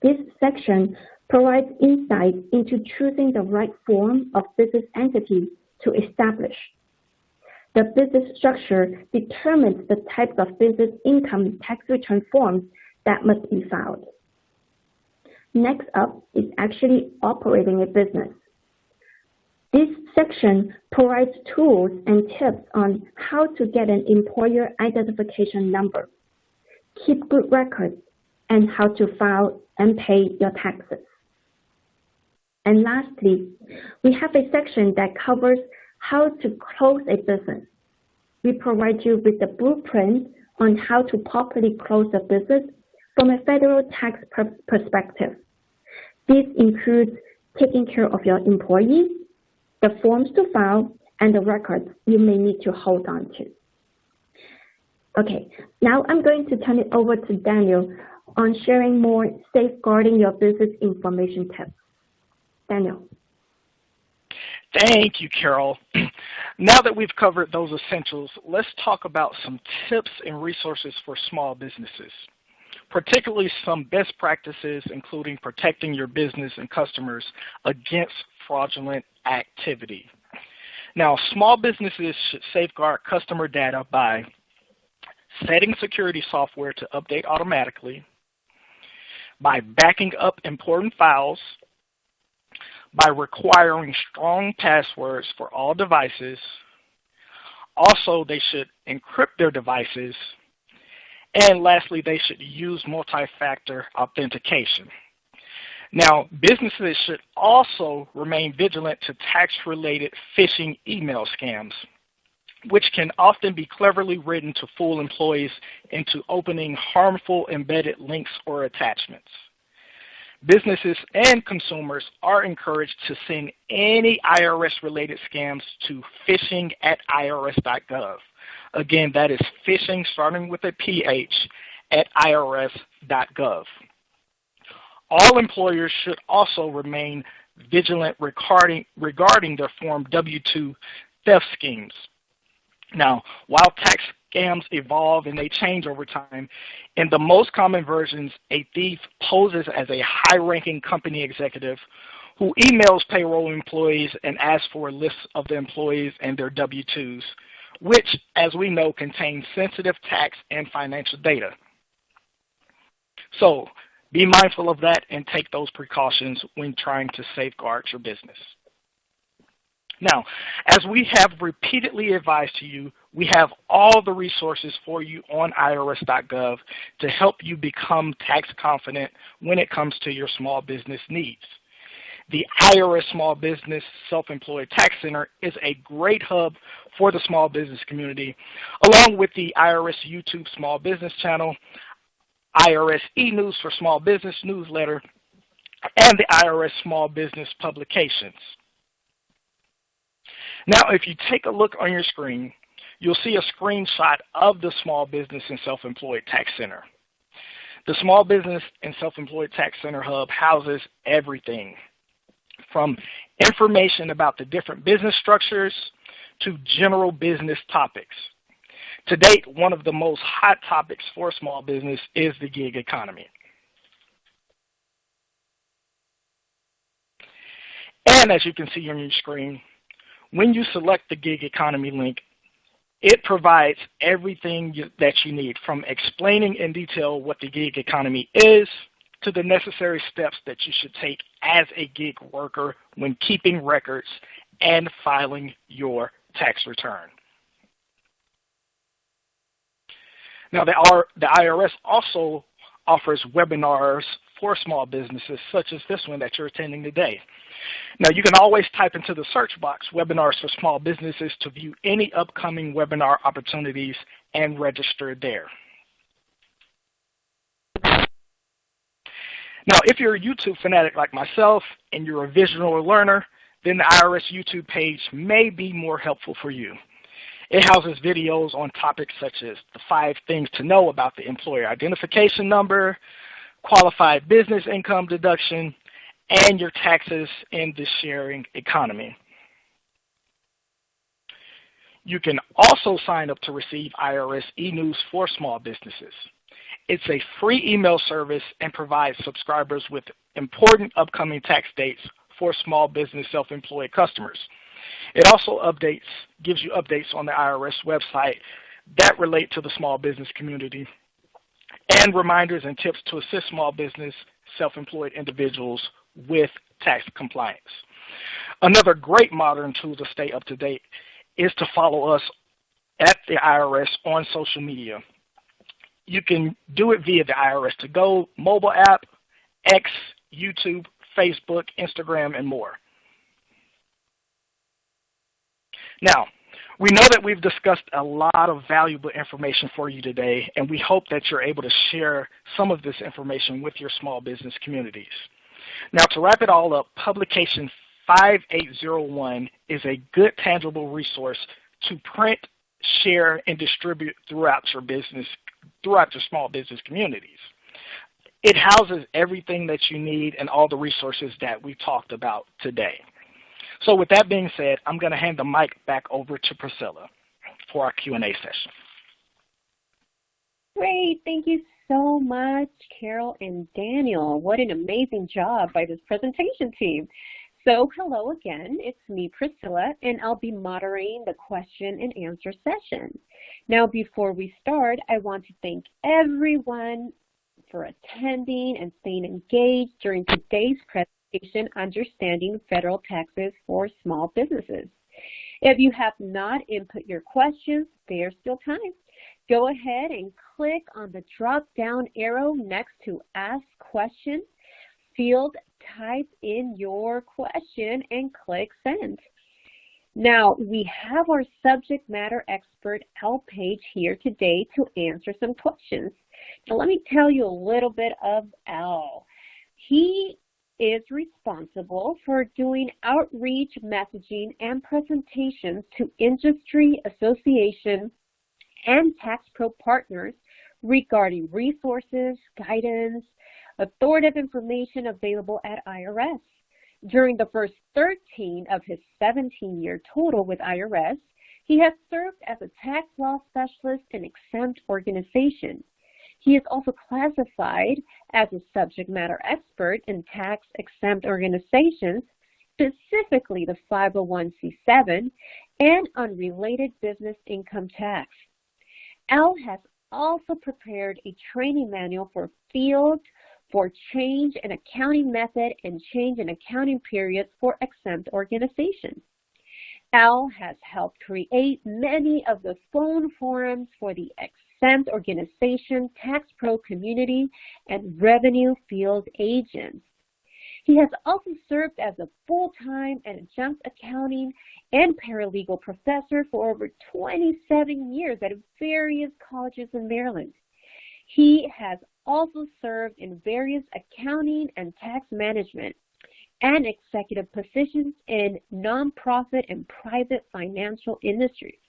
This section provides insight into choosing the right form of business entity to establish. The business structure determines the types of business income tax return forms that must be filed. Next up is actually operating a business. This section provides tools and tips on how to get an employer identification number, keep good records, and how to file and pay your taxes. And lastly, we have a section that covers how to close a business. We provide you with the blueprint on how to properly close a business from a federal tax perspective. This includes taking care of your employees, the forms to file, and the records you may need to hold on to. Okay, now I'm going to turn it over to Daniel on sharing more safeguarding your business information tips. Daniel. Thank you, Carol. Now that we've covered those essentials, let's talk about some tips and resources for small businesses, particularly some best practices, including protecting your business and customers against fraudulent activity. Now, small businesses should safeguard customer data by setting security software to update automatically, by backing up important files, by requiring strong passwords for all devices. Also, they should encrypt their devices. And lastly, they should use multi-factor authentication. Now, businesses should also remain vigilant to tax-related phishing email scams, which can often be cleverly written to fool employees into opening harmful embedded links or attachments. Businesses and consumers are encouraged to send any IRS-related scams to phishing@irs.gov. Again, that is phishing starting with a PH at irs.gov. All employers should also remain vigilant regarding their Form W-2 theft schemes. Now, while tax scams evolve and they change over time, in the most common versions, a thief poses as a high-ranking company executive who emails payroll employees and asks for a list of the employees and their W-2s, which, as we know, contain sensitive tax and financial data. So, be mindful of that and take those precautions when trying to safeguard your business. Now, as we have repeatedly advised to you, we have all the resources for you on irs.gov to help you become tax confident when it comes to your small business needs. The IRS Small Business Self-Employed Tax Center is a great hub for the small business community, along with the IRS YouTube Small Business Channel, IRS e-News for Small Business newsletter, and the IRS Small Business Publications. Now, if you take a look on your screen, you'll see a screenshot of the Small Business and Self-Employed Tax Center. The Small Business and Self-Employed Tax Center hub houses everything from information about the different business structures to general business topics. To date, one of the most hot topics for small business is the gig economy. And as you can see on your screen, when you select the gig economy link, it provides everything that you need, from explaining in detail what the gig economy is to the necessary steps that you should take as a gig worker when keeping records and filing your tax return. Now, the IRS also offers webinars for small businesses, such as this one that you're attending today. Now, you can always type into the search box, webinars for small businesses, to view any upcoming webinar opportunities and register there. Now, if you're a YouTube fanatic like myself and you're a visual learner, then the IRS YouTube page may be more helpful for you. It houses videos on topics such as the 5 things to know about the employer identification number, qualified business income deduction, and your taxes in the sharing economy. You can also sign up to receive IRS e-news for small businesses. It's a free email service and provides subscribers with important upcoming tax dates for small business self-employed customers. It also gives you updates on the IRS website that relate to the small business community, and reminders and tips to assist small business self-employed individuals with tax compliance. Another great modern tool to stay up to date is to follow us at the IRS on social media. You can do it via the IRS To Go mobile app, X, YouTube, Facebook, Instagram, and more. Now, we know that we've discussed a lot of valuable information for you today, and we hope that you're able to share some of this information with your small business communities. Now, to wrap it all up, Publication 5801 is a good tangible resource to print, share, and distribute throughout your small business communities. It houses everything that you need and all the resources that we talked about today. So with that being said, I'm going to hand the mic back over to Priscilla for our Q&A session. Great. Thank you so much, Carol and Daniel. What an amazing job by this presentation team. So hello again, it's me, Priscilla, and I'll be moderating the question and answer session. Now, before we start, I want to thank everyone for attending and staying engaged during today's presentation, Understanding Federal Taxes for Small Businesses. If you have not input your questions, there's still time. Go ahead and click on the drop-down arrow next to Ask Question field, type in your question, and click Send. Now, we have our subject matter expert, Al Page, here today to answer some questions. Now, let me tell you a little bit of Al. He is responsible for doing outreach messaging and presentations to industry association and tax pro partners regarding resources, guidance, authoritative information available at IRS. During the first 13 of his 17-year total with IRS, he has served as a tax law specialist in exempt organizations. He is also classified as a subject matter expert in tax-exempt organizations, specifically the 501c7 and unrelated business income tax. Al has also prepared a training manual for change in accounting method and change in accounting periods for exempt organizations. Al has helped create many of the phone forums for the exempt organization, tax pro community, and revenue field agents. He has also served as a full-time and adjunct accounting and paralegal professor for over 27 years at various colleges in Maryland. He has also served in various accounting and tax management and executive positions in nonprofit and private financial industries.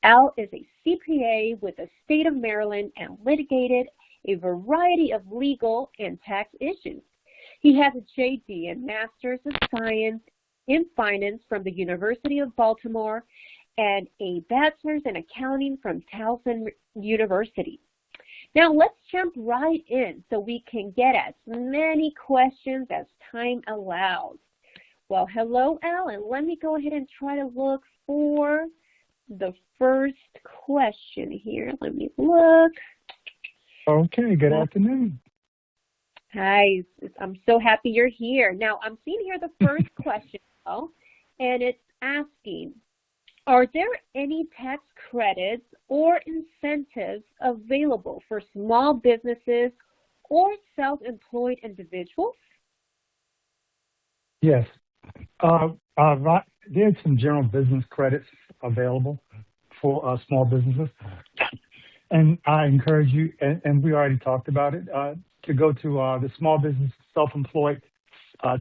Al is a CPA with the state of Maryland and litigated a variety of legal and tax issues. He has a JD and Master's of Science in Finance from the University of Baltimore and a Bachelor's in Accounting from Towson University. Now let's jump right in so we can get as many questions as time allows. Well, hello, Al, and let me go ahead and try to look for the first question here. Let me look. Okay, good afternoon. Hi, I'm so happy you're here. Now, I'm seeing here the first question, Al, and it's asking, are there any tax credits or incentives available for small businesses or self-employed individuals? Yes. There's some general business credits available for small businesses. And I encourage you, and we already talked about it, to go to the Small Business Self-Employed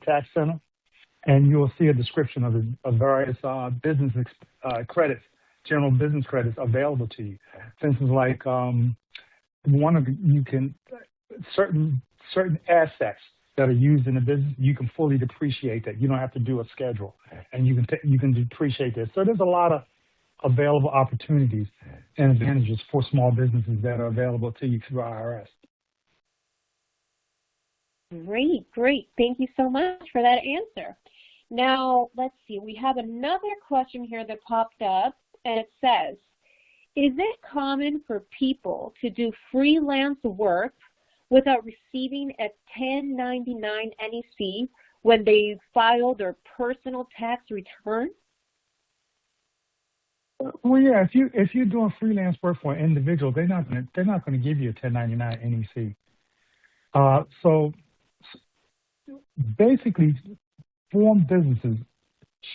Tax Center and you'll see a description of the of various business credits, general business credits available to you. For instance, like one of you can certain assets that are used in the business, you can fully depreciate that. You don't have to do a schedule, and you can depreciate that. So there's a lot of available opportunities and advantages for small businesses that are available to you through IRS. Great, great. Thank you so much for that answer. Now, let's see. We have another question here that popped up, and it says, is it common for people to do freelance work without receiving a 1099 NEC when they file their personal tax return? Well, yeah. If you're doing freelance work for an individual, they're not going to give you a 1099 NEC. So basically, form businesses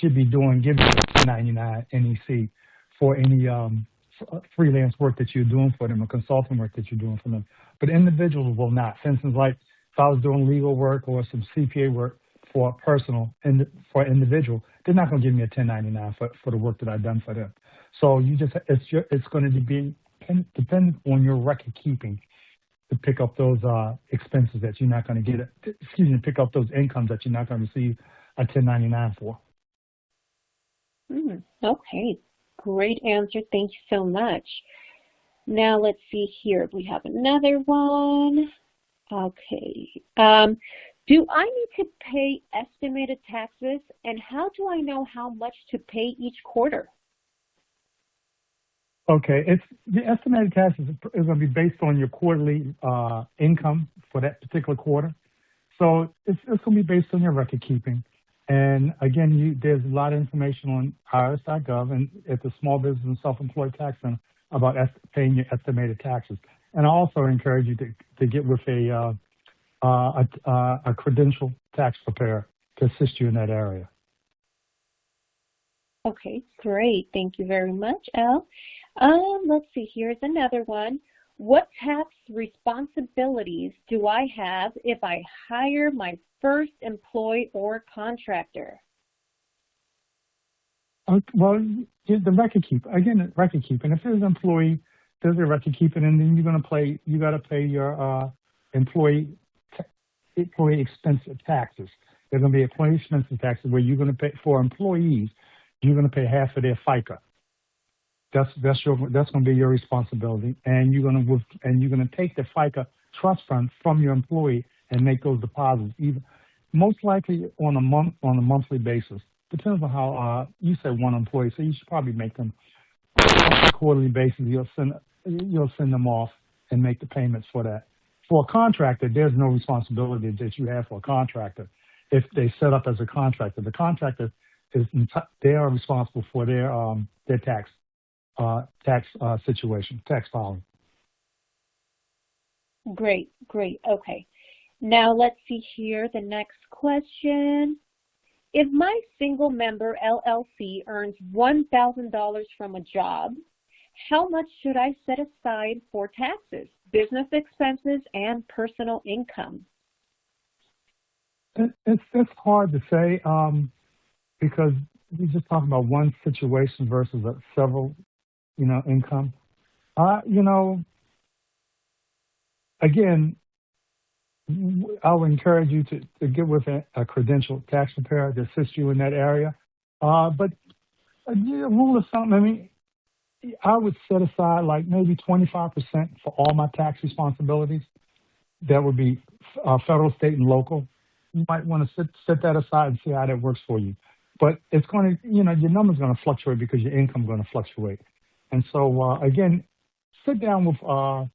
should be giving you a 1099 NEC for any freelance work that you're doing for them or consulting work that you're doing for them. But individuals will not. For instance, like if I was doing legal work or some CPA work for a personal and for an individual, they're not going to give me a 1099 for the work that I've done for them. So it's going to be dependent on your record keeping to pick up those expenses that you're not going to get. Pick up those incomes that you're not going to receive a 1099 for. Okay, great answer. Thank you so much. Now let's see here. We have another one. Okay. Do I need to pay estimated taxes, and how do I know how much to pay each quarter? Okay, the estimated taxes is going to be based on your quarterly income for that particular quarter. So it's going to be based on your record keeping. And again, there's a lot of information on IRS.gov and at the Small Business and Self-Employed Tax Center about paying your estimated taxes. And I also encourage you to get with a credential tax preparer to assist you in that area. Okay, great. Thank you very much, Al. Let's see, here's another one. What tax responsibilities do I have if I hire my first employee or contractor? Well, the record keep. Again, record keeping. If there's an employee, there's a record keeping, and then you got to pay your employee expense taxes. There's going to be employee expense taxes where you're going to pay for employees. You're going to pay half of their FICA. That's going to be your responsibility, and you're going to take the FICA trust fund from your employee and make those deposits, most likely on a monthly basis. Depends on how you said one employee, so you should probably make them on a quarterly basis. You'll send them off and make the payments for that. For a contractor, there's no responsibility that you have for a contractor if they set up as a contractor. The contractor they are responsible for their tax situation, tax filing. Great. Okay. Now let's see here the next question. If my single member LLC earns $1,000 from a job, how much should I set aside for taxes, business expenses, and personal income? It's hard to say because we're just talking about one situation versus several, income. Again, I would encourage you to get with a credentialed tax preparer to assist you in that area. But a rule of thumb, I would set aside like maybe 25% for all my tax responsibilities. That would be federal, state, and local. You might want to set that aside and see how that works for you. But it's going to, your number's going to fluctuate because your income's going to fluctuate. And so, again, sit down with a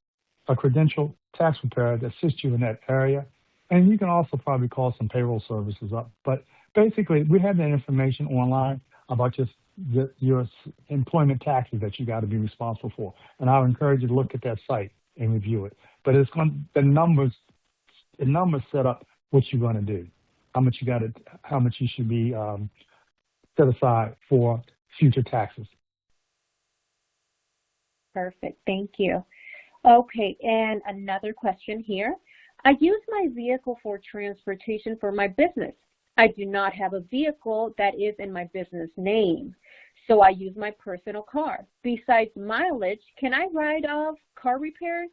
credentialed tax preparer to assist you in that area. And you can also probably call some payroll services up. But basically, we have that information online about just your employment taxes that you got to be responsible for. And I would encourage you to look at that site and review it. But the numbers set up what you're going to do, how much you should be set aside for future taxes. Perfect. Thank you. Okay, and another question here. I use my vehicle for transportation for my business. I do not have a vehicle that is in my business name, so I use my personal car. Besides mileage, can I write off car repairs?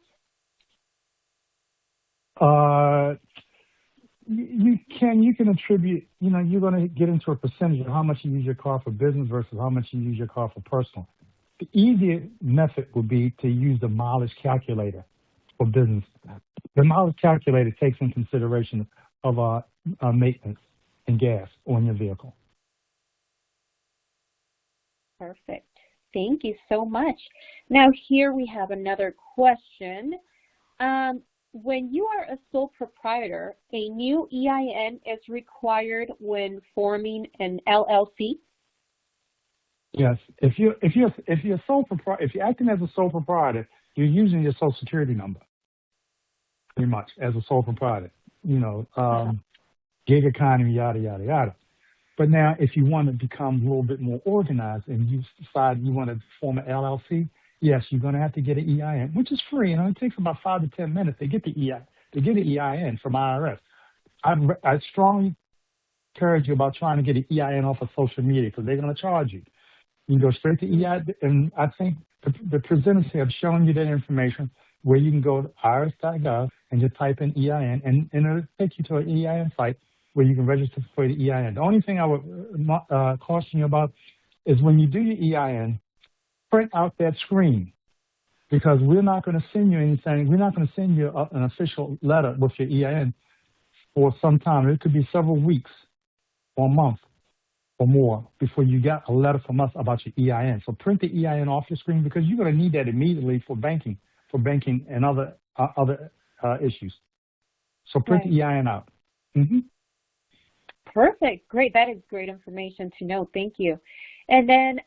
You can attribute, you're going to get into a percentage of how much you use your car for business versus how much you use your car for personal. The easier method would be to use the mileage calculator for business. The mileage calculator takes in consideration of maintenance and gas on your vehicle. Perfect. Thank you so much. Now here we have another question. When you are a sole proprietor, a new EIN is required when forming an LLC? Yes. If you're acting as a sole proprietor, you're using your Social Security number, pretty much, as a sole proprietor. Gig economy, yada yada yada. But now, if you want to become a little bit more organized and you decide you want to form an LLC, yes, you're going to have to get an EIN, which is free. It takes about 5 to 10 minutes to get the EIN from IRS. I strongly encourage you about trying to get an EIN off of social media because they're going to charge you. You can go straight to EIN, and I think the presenters have shown you that information where you can go to irs.gov and just type in EIN, and it'll take you to an EIN site where you can register for the EIN. The only thing I would caution you about is when you do your EIN, print out that screen because we're not going to send you anything. We're not going to send you an official letter with your EIN for some time. It could be several weeks or a month or more before you get a letter from us about your EIN. So print the EIN off your screen because you're going to need that immediately for banking and other issues. So print the EIN out. Mm-hmm. Perfect. Great. That is great information to know. Thank you. And then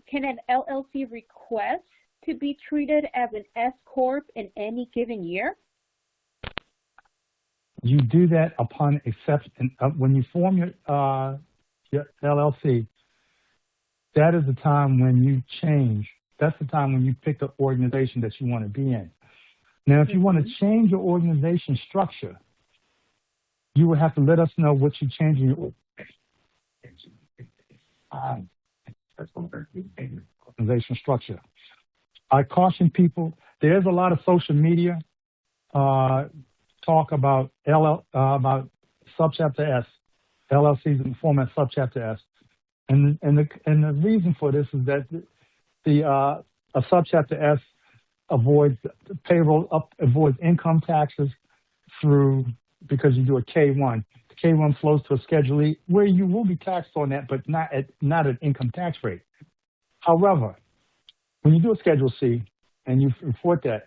can an LLC request to be treated as an S Corp in any given year? You do that upon acceptance. When you form your LLC, that is the time when you change. That's the time when you pick the organization that you want to be in. Now, if you want to change your organization structure, you will have to let us know what you're changing your organization structure. I caution people, there's a lot of social media talk about Subchapter S, LLCs in the format Subchapter S. And the reason for this is that a Subchapter S avoids payroll, avoids income taxes because you do a K1. The K1 flows to a Schedule E where you will be taxed on that, but not at income tax rate. However, when you do a Schedule C and you report that,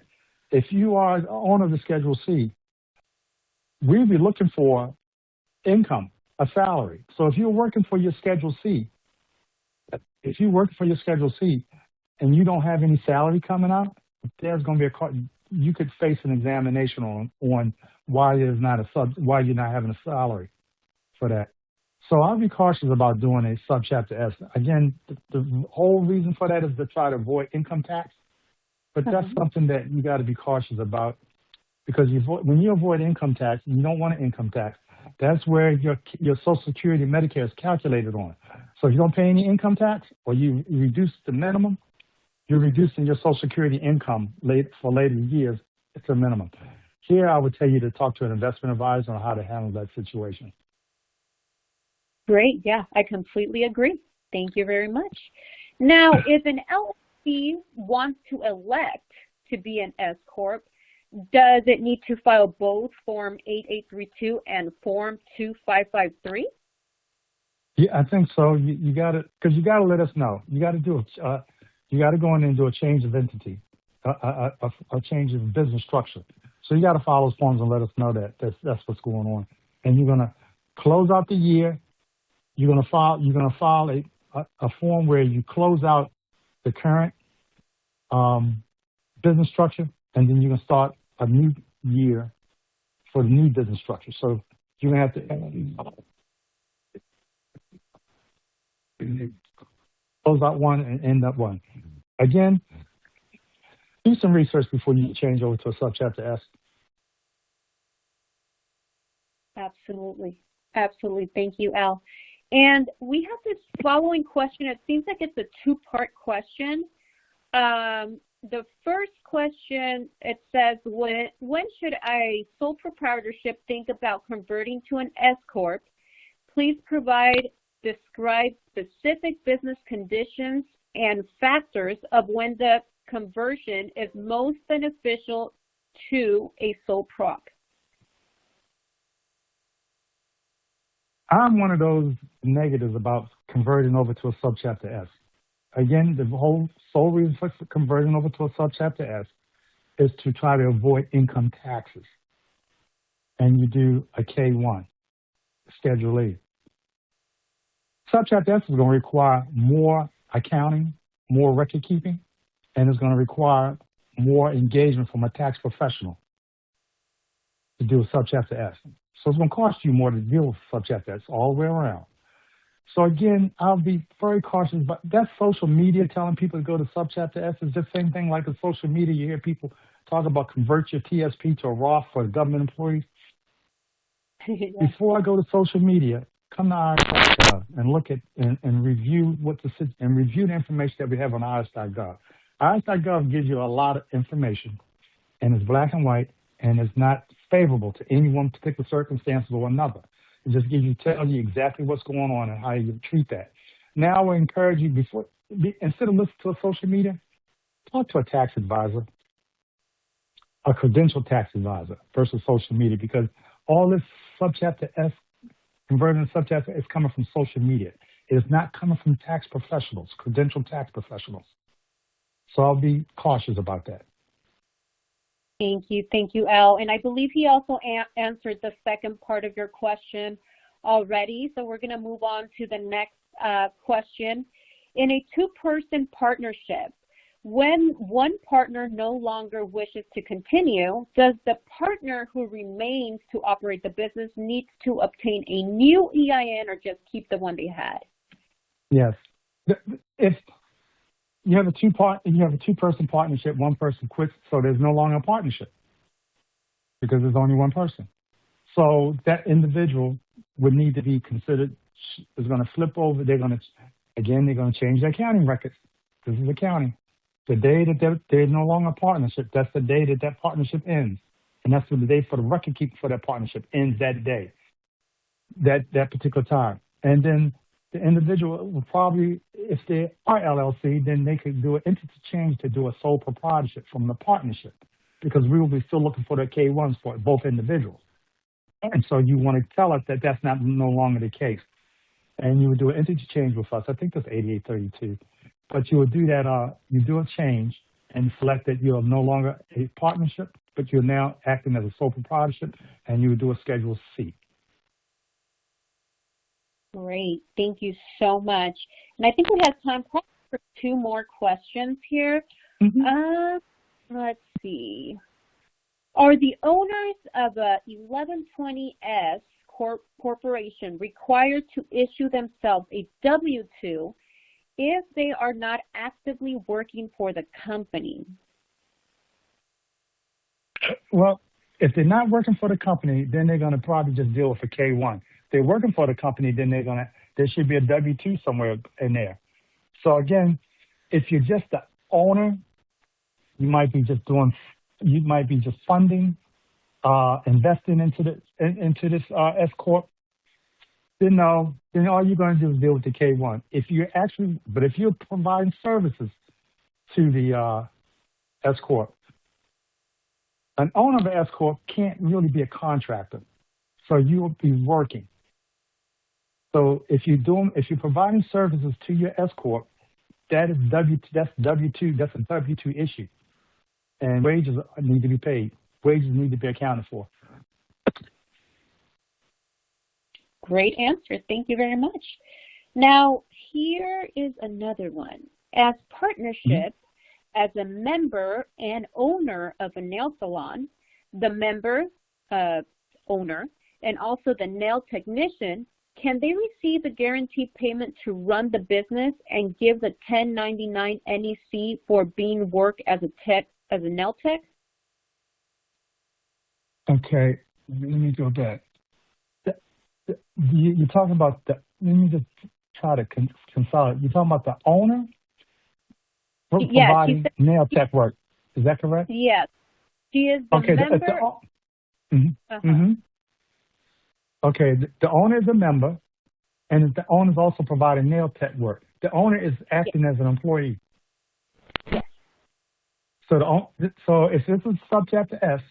if you are the owner of the Schedule C, we'll be looking for income, a salary. So if you're working for your Schedule C, and you don't have any salary coming out, there's going to be you could face an examination on why you're not having a salary for that. So I'll be cautious about doing a Subchapter S. Again, the whole reason for that is to try to avoid income tax. But that's something that you got to be cautious about because when you avoid income tax, you don't want an income tax. That's where your Social Security and Medicare is calculated on. So if you don't pay any income tax or you reduce the minimum, you're reducing your Social Security income for later years. It's a minimum. Here, I would tell you to talk to an investment advisor on how to handle that situation. Great. Yeah, I completely agree. Thank you very much. Now, if an LLC wants to elect to be an S Corp, does it need to file both Form 8832 and Form 2553? Yeah, I think so. You got to, because you got to let us know. You got to do it. You got to go in and do a change of entity, a change of business structure. So you got to file those forms and let us know that that's what's going on. And you're gonna close out the year. You're gonna file a form where you close out the current business structure, and then you're gonna start a new year for the new business structure. So you're gonna have to close out one and end up one. Again, do some research before you change over to a Subchapter S. Absolutely. Absolutely. Thank you, Al. And we have this following question. It seems like it's a two-part question. The first question, it says, when should a sole proprietorship think about converting to an S Corp? Please describe specific business conditions and factors of when the conversion is most beneficial to a sole prop. I'm one of those negatives about converting over to a subchapter S. Again, the whole sole reason for converting over to a subchapter S is to try to avoid income taxes. And you do a K-1, Schedule E. Subchapter S is going to require more accounting, more record keeping, and it's going to require more engagement from a tax professional to do a subchapter S. So it's going to cost you more to deal with subchapter S all the way around. So again, I'll be very cautious, but that social media telling people to go to subchapter S is the same thing like the social media. You hear people talk about convert your TSP to a Roth for government employees. Yeah. Before I go to social media, come to IRS.gov and look at and review the information that we have on IRS.gov. IRS.gov gives you a lot of information, and it's black and white, and it's not favorable to any one particular circumstance or another. It just tells you exactly what's going on and how you treat that. Now, I would encourage you instead of listening to a social media, talk to a tax advisor, a credentialed tax advisor versus social media, because all this subchapter S, converting to subchapter S, is coming from social media. It is not coming from tax professionals, credentialed tax professionals. So I'll be cautious about that. Thank you, Al. And I believe he also answered the second part of your question already. So we're going to move on to the next question. In a two-person partnership, when one partner no longer wishes to continue, does the partner who remains to operate the business need to obtain a new EIN or just keep the one they had? Yes. If you have a two-person partnership, one person quits, so there's no longer a partnership because there's only one person. So that individual would need to be considered, is going to flip over. They're going to change their accounting records. This is accounting. The day that they're no longer a partnership, that's the day that partnership ends. And that's the day for the record keeping for that partnership ends that day, that particular time. And then the individual will probably, if they are LLC, then they could do an entity change to do a sole proprietorship from the partnership, because we will be still looking for the K-1s for both individuals. And so you want to tell us that that's no longer the case. And you would do an entity change with us. I think that's 8832. But you would do that, you do a change and select that you're no longer a partnership, but you're now acting as a sole proprietorship, and you would do a Schedule C. Great. Thank you so much. And I think we have time for two more questions here. Mm-hmm. Let's see. Are the owners of a 1120S corporation required to issue themselves a W-2 if they are not actively working for the company? Well, if they're not working for the company, then they're going to probably just deal with a K-1. If they're working for the company, then there should be a W-2 somewhere in there. So again, if you're just the owner, you might be just funding, investing into this S corp. Then all you're going to do is deal with the K-1. If you're providing services to the S corp, an owner of an S corp can't really be a contractor, so you will be working. So if you're providing services to your S corp, that's W-2. That's a W-2 issue, and wages need to be paid. Wages need to be accounted for. Great answer. Thank you very much. Now, here is another one. As partnership, as a member and owner of a nail salon, the member, owner, and also the nail technician, can they receive a guaranteed payment to run the business and give the 1099 NEC for being work as a nail tech? Okay, let me go back. You're talking about let me just try to consolidate. You're talking about the owner Yes, she providing said nail tech work. Is that correct? yes. She is the Okay. member. Mm-hmm. Okay. The owner is a member, and the owner is also providing nail tech work. The owner is Yes. acting as an employee. Yes. So if this is subchapter S,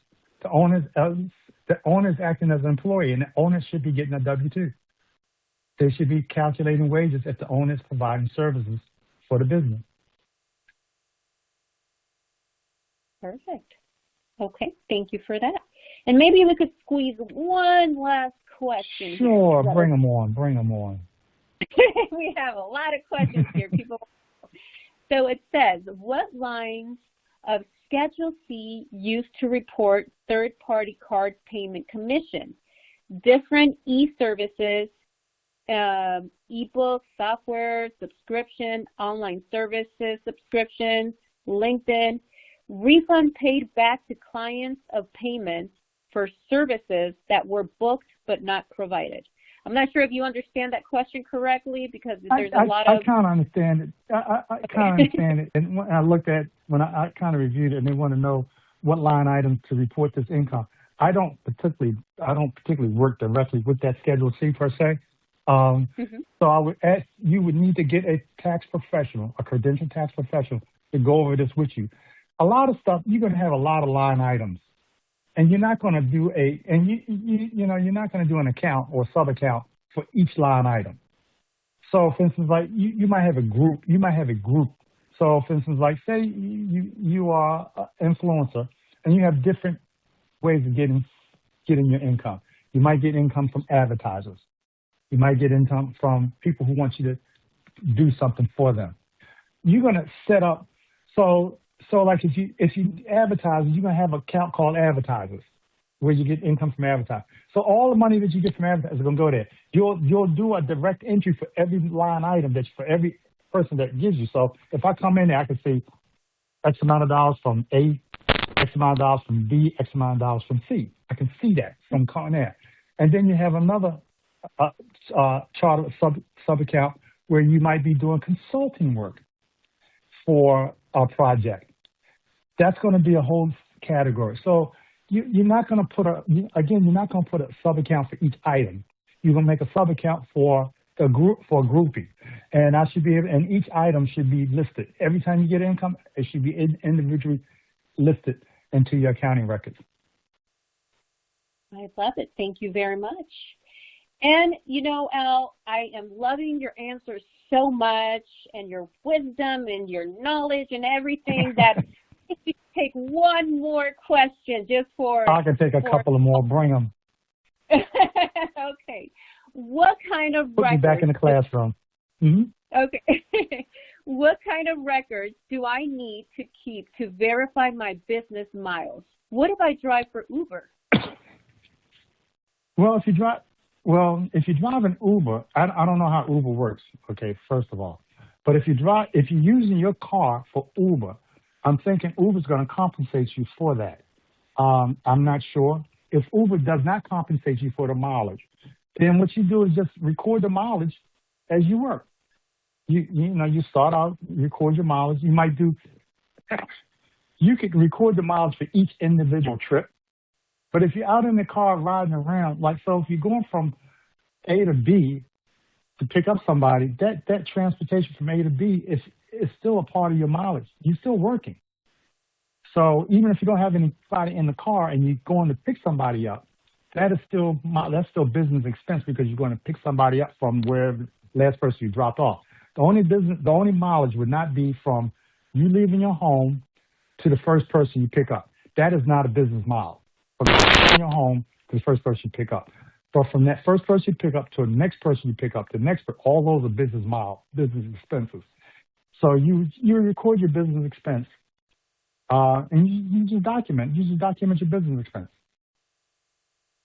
the owner is acting as an employee, and the owner should be getting a W-2. They should be calculating wages if the owner is providing services for the business. Perfect. Okay, thank you for that. And maybe we could squeeze one last question. Sure, here. bring them on. Bring them on. We have a lot of questions here, people. So it says, what lines of Schedule C used to report third-party card payment commission? Different e-services, ebook, software, subscription, online services, subscriptions, LinkedIn, refund paid back to clients of payments for services that were booked but not provided. I'm not sure if you understand that question correctly because there's a lot of... I kind of understand it. I kind of understand it. And when I kind of reviewed it, and they want to know what line items to report this income. I don't particularly work directly with that Schedule C per se. So I would ask, you would need to get a tax professional, a credentialed tax professional, to go over this with you. A lot of stuff, you're going to have a lot of line items, and you're not going to do you're not going to do an account or sub account for each line item. So, for instance, like you might have a group. So, for instance, like say you are an influencer, and you have different ways of getting your income. You might get income from advertisers. You might get income from people who want you to do something for them. You're going to set up so like if you advertise, you're gonna have an account called advertisers, where you get income from advertising. So all the money that you get from advertising is gonna go there. You'll do a direct entry for every line item for every person that gives you. So if I come in there, I can see X amount of dollars from A, X amount of dollars from B, X amount of dollars from C. I can see that from coming there. And then you have another chart sub account where you might be doing consulting work for a project. That's going to be a whole category. So you're not going to put a sub account for each item. You're going to make a sub account for a grouping, and and each item should be listed. Every time you get income, it should be individually listed into your accounting records. I love it. Thank you very much. And, Al, I am loving your answers so much, and your wisdom and your knowledge and everything that you take one more question just for... I can take a couple of more. Bring them. Okay. What kind of records... Put me back in the classroom. Okay. What kind of records do I need to keep to verify my business miles? What if I drive for Uber? Well, if you drive an Uber, I don't know how Uber works, okay, first of all. But if you're using your car for Uber, I'm thinking Uber's going to compensate you for that. I'm not sure. If Uber does not compensate you for the mileage, then what you do is just record the mileage as you work. You start out, record your mileage. You could record the mileage for each individual trip. But if you're out in the car riding around, so if you're going from A to B to pick up somebody, that transportation from A to B is still a part of your mileage. You're still working. So even if you don't have anybody in the car and you're going to pick somebody up, that's still business expense because you're going to pick somebody up from where the last person you dropped off. The only mileage would not be from you leaving your home to the first person you pick up. That is not a business mile. From your home to the first person you pick up. But from that first person you pick up to the next person you pick up, all those are business expenses. So you record your business expense, and you just document. You just document your business expense.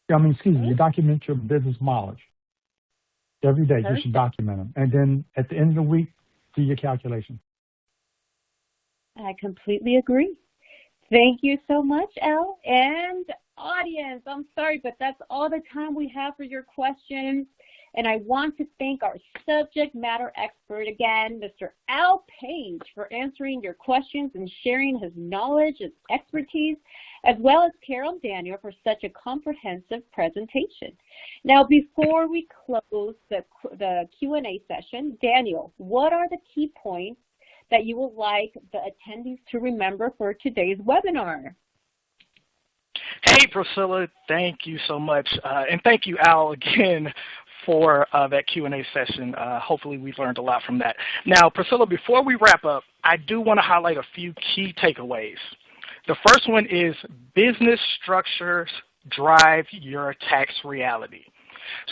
You document your business mileage. Every day you should document them. And then at the end of the week, do your calculation. I completely agree. Thank you so much, Al. And audience, I'm sorry, but that's all the time we have for your questions. And I want to thank our subject matter expert again, Mr. Al Page, for answering your questions and sharing his knowledge and expertise, as well as Carol Daniel for such a comprehensive presentation. Now, before we close the Q&A session, Daniel, what are the key points that you would like the attendees to remember for today's webinar? Hey, Priscilla, thank you so much. And thank you, Al, again, for that Q&A session. Hopefully we've learned a lot from that. Now, Priscilla, before we wrap up, I do want to highlight a few key takeaways. The first one is business structures drive your tax reality.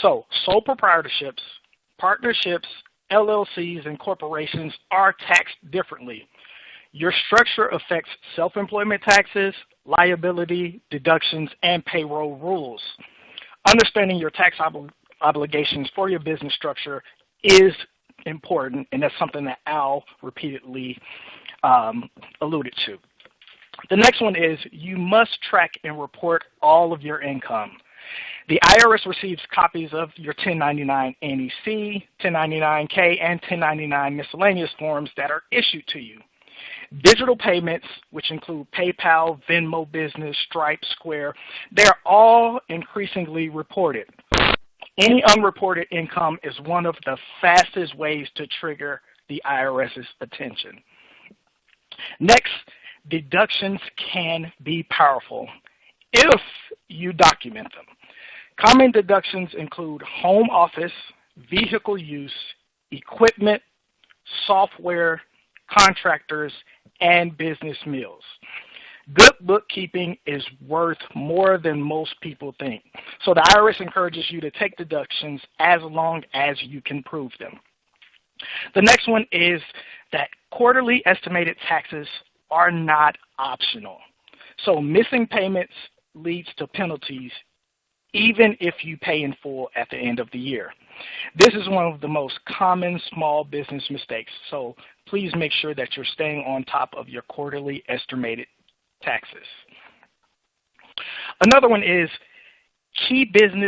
So sole proprietorships, partnerships, LLCs, and corporations are taxed differently. Your structure affects self-employment taxes, liability, deductions, and payroll rules. Understanding your tax obligations for your business structure is important, and that's something that Al repeatedly alluded to. The next one is you must track and report all of your income. The IRS receives copies of your 1099 NEC, 1099-K, and 1099 miscellaneous forms that are issued to you. Digital payments, which include PayPal, Venmo Business, Stripe, Square, they're all increasingly reported. Any unreported income is one of the fastest ways to trigger the IRS's attention. Next, deductions can be powerful if you document them. Common deductions include home office, vehicle use, equipment, software, contractors, and business meals. Good bookkeeping is worth more than most people think. So the IRS encourages you to take deductions as long as you can prove them. The next one is that quarterly estimated taxes are not optional. So missing payments leads to penalties even if you pay in full at the end of the year. This is one of the most common small business mistakes, so please make sure that you're staying on top of your quarterly estimated taxes. Another one is keeping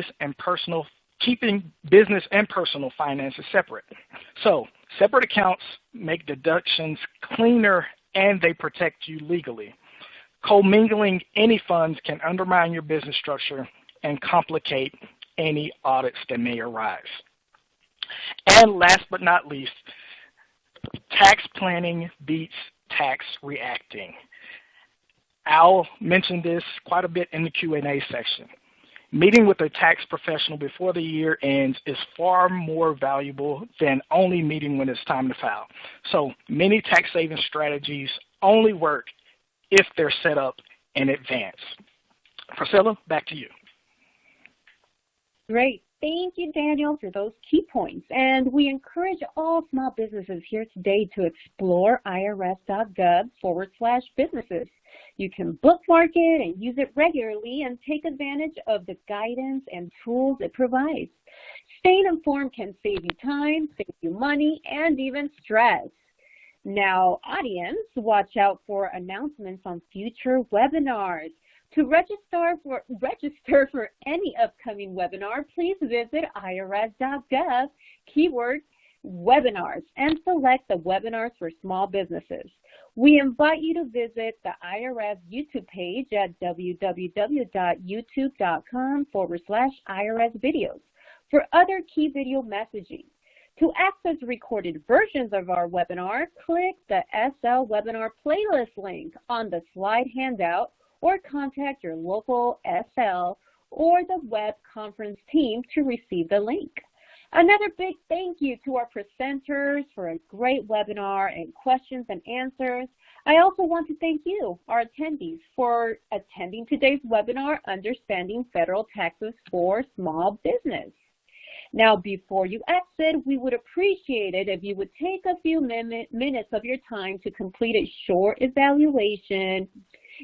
business and personal finances separate. So separate accounts make deductions cleaner and they protect you legally. Commingling any funds can undermine your business structure and complicate any audits that may arise. And last but not least, tax planning beats tax reacting. Al mentioned this quite a bit in the Q&A section. Meeting with a tax professional before the year ends is far more valuable than only meeting when it's time to file. So many tax saving strategies only work if they're set up in advance. Priscilla, back to you. Great. Thank you, Daniel, for those key points. And we encourage all small businesses here today to explore irs.gov/businesses. You can bookmark it and use it regularly and take advantage of the guidance and tools it provides. Staying informed can save you time, save you money, and even stress. Now, audience, watch out for announcements on future webinars. To register for any upcoming webinar, please visit irs.gov, keyword webinars, and select the webinars for small businesses. We invite you to visit the IRS YouTube page at www.youtube.com/IRS videos for other key video messaging. To access recorded versions of our webinar, click the SL Webinar Playlist link on the slide handout or contact your local SL or the web conference team to receive the link. Another big thank you to our presenters for a great webinar and questions and answers. I also want to thank you, our attendees, for attending today's webinar, Understanding Federal Taxes for Small Business. Now, before you exit, we would appreciate it if you would take a few minutes of your time to complete a short evaluation.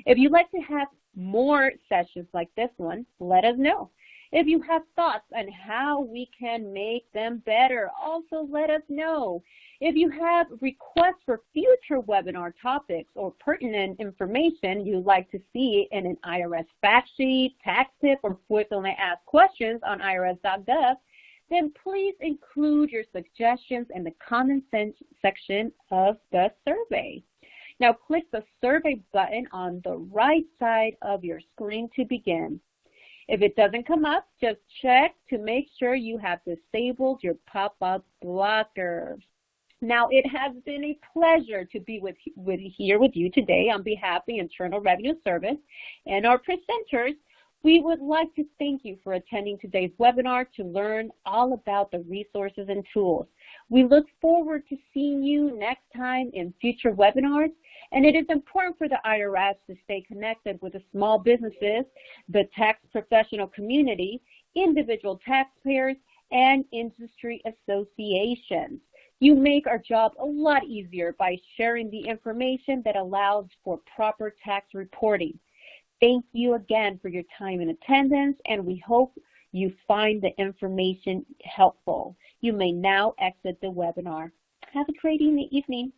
If you'd like to have more sessions like this one, let us know. If you have thoughts on how we can make them better, also let us know. If you have requests for future webinar topics or pertinent information you'd like to see in an IRS fact sheet, tax tip, or frequently asked questions on irs.gov, then please include your suggestions in the comment section of the survey. Now click the survey button on the right side of your screen to begin. If it doesn't come up, just check to make sure you have disabled your pop-up blocker. Now, it has been a pleasure to be here with you today on behalf of the Internal Revenue Service and our presenters. We would like to thank you for attending today's webinar to learn all about the resources and tools. We look forward to seeing you next time in future webinars, and it is important for the IRS to stay connected with the small businesses, the tax professional community, individual taxpayers, and industry associations. You make our job a lot easier by sharing the information that allows for proper tax reporting. Thank you again for your time and attendance, and we hope you find the information helpful. You may now exit the webinar. Have a great evening.